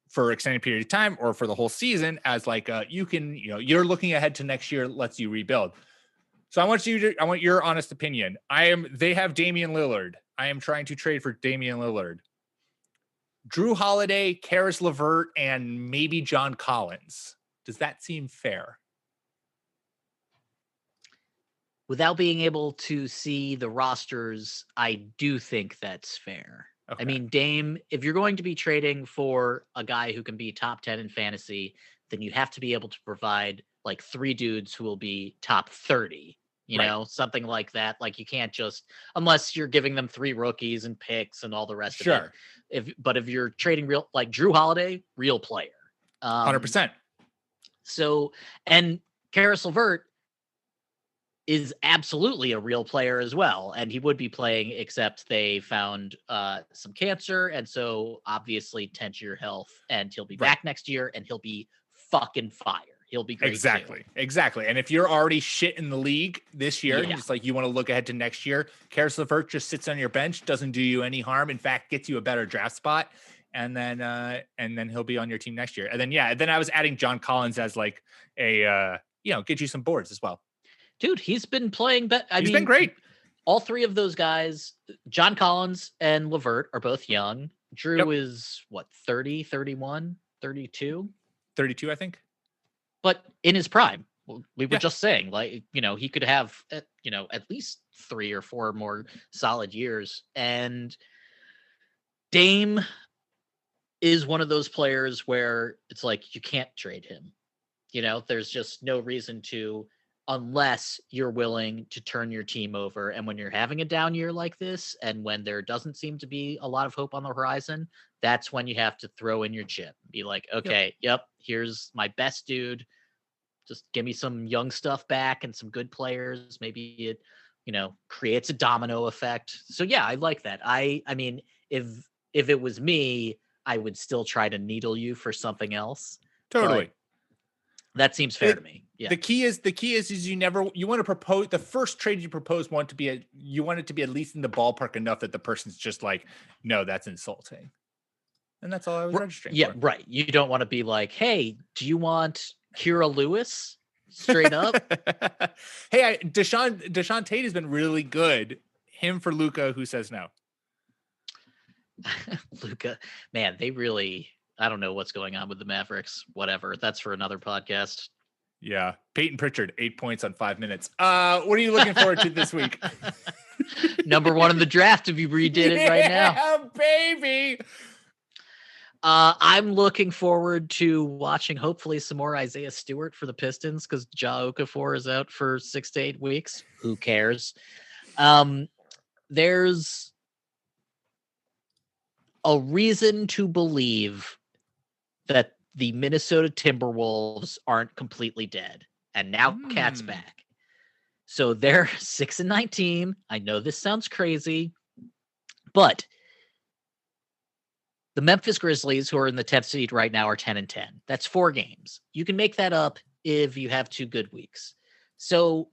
for extended period of time or for the whole season as like, you're looking ahead to next year, lets you rebuild. So I want your honest opinion. They have Damian Lillard. I am trying to trade for Damian Lillard. Drew Holiday, Karis LeVert, and maybe John Collins. Does that seem fair? Without being able to see the rosters, I do think that's fair. Okay. I mean, Dame, if you're going to be trading for a guy who can be top 10 in fantasy, then you have to be able to provide like 3 dudes who will be top 30. You know, something like that. Like you can't just, unless you're giving them 3 rookies and picks and all the rest of it. If you're trading real, like Drew Holiday, real player. 100%. So, and Karis LeVert is absolutely a real player as well. And he would be playing, except they found some cancer. And so obviously tend to your health, and he'll be back next year and he'll be fucking fire. He'll be great. Exactly. And if you're already shit in the league this year, just like you want to look ahead to next year, Karis LeVert just sits on your bench, doesn't do you any harm. In fact, gets you a better draft spot. And then he'll be on your team next year. And then I was adding John Collins as like a, get you some boards as well. Dude, he's been playing. He's been great. All 3 of those guys, John Collins and LeVert, are both young. Drew is what, 30, 31, 32? 32, I think. But in his prime, we were just saying, like, he could have, at least 3 or 4 more solid years. And Dame is one of those players where it's like, you can't trade him. There's just no reason to, unless you're willing to turn your team over. And when you're having a down year like this, and when there doesn't seem to be a lot of hope on the horizon, that's when you have to throw in your chip. Be like, okay, yep, here's my best dude. Just give me some young stuff back and some good players. Maybe it, creates a domino effect. So yeah, I like that. I mean, if it was me, I would still try to needle you for something else. Totally. That seems fair to me. Yeah. The key is you want to propose the first trade you propose you want it to be at least in the ballpark enough that the person's just like, no, that's insulting. And that's all I was registering for. Right. You don't want to be like, hey, do you want Kira Lewis? Straight up. Hey, Deshaun Tate has been really good. Him for Luka, who says no. Luka, man, I don't know what's going on with the Mavericks. Whatever. That's for another podcast. Yeah. Peyton Pritchard, 8 points on 5 minutes. What are you looking forward to this week? Number 1 in the draft if you redid it right now. Yeah, baby. I'm looking forward to watching hopefully some more Isaiah Stewart for the Pistons because Ja Okafor is out for 6 to 8 weeks. Who cares? There's a reason to believe that the Minnesota Timberwolves aren't completely dead. And now Cat's back. So they're 6-19. I know this sounds crazy, but the Memphis Grizzlies, who are in the 10th seed right now, are 10-10. That's 4 games. You can make that up if you have 2 good weeks. So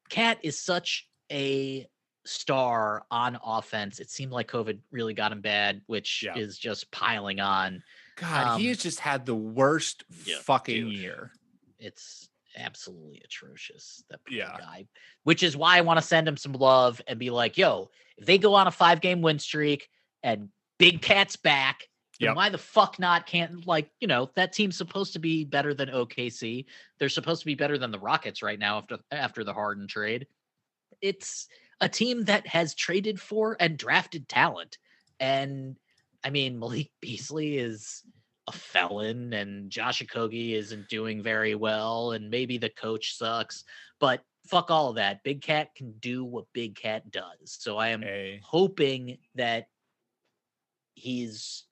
Cat is such a star on offense. It seemed like COVID really got him bad, which is just piling on. God, he has just had the worst fucking year. It's absolutely atrocious. That poor guy. Which is why I want to send him some love and be like, yo, if they go on a 5-game win streak and Big Cat's back, then why the fuck not? That team's supposed to be better than OKC. They're supposed to be better than the Rockets right now after the Harden trade. It's a team that has traded for and drafted talent. And I mean, Malik Beasley is a felon and Josh Okogie isn't doing very well. And maybe the coach sucks, but fuck all of that. Big Cat can do what Big Cat does. So I am hoping that he's,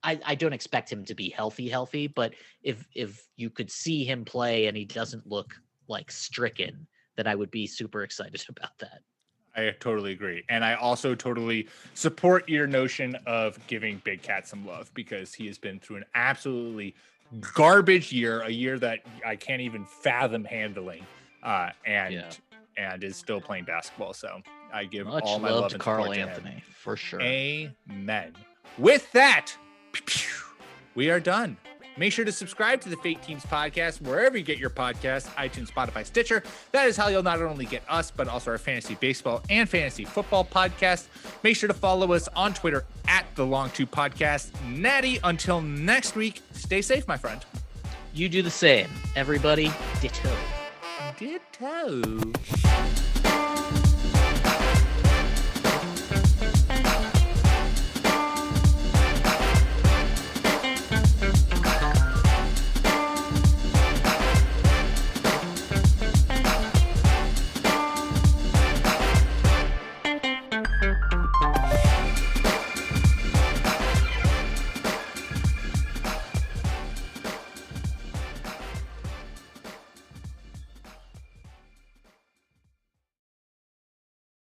I don't expect him to be healthy, but if you could see him play and he doesn't look like stricken, then I would be super excited about that. I totally agree. And I also totally support your notion of giving Big Cat some love because he has been through an absolutely garbage year, a year that I can't even fathom handling, and is still playing basketball. So I give all my love and Carl Anthony for sure. Amen. With that, we are done. Make sure to subscribe to the Fake Teams podcast wherever you get your podcasts, iTunes, Spotify, Stitcher. That is how you'll not only get us, but also our fantasy baseball and fantasy football podcast. Make sure to follow us on Twitter at The Long Two Podcast. Natty, until next week, stay safe, my friend. You do the same. Everybody, ditto. Ditto.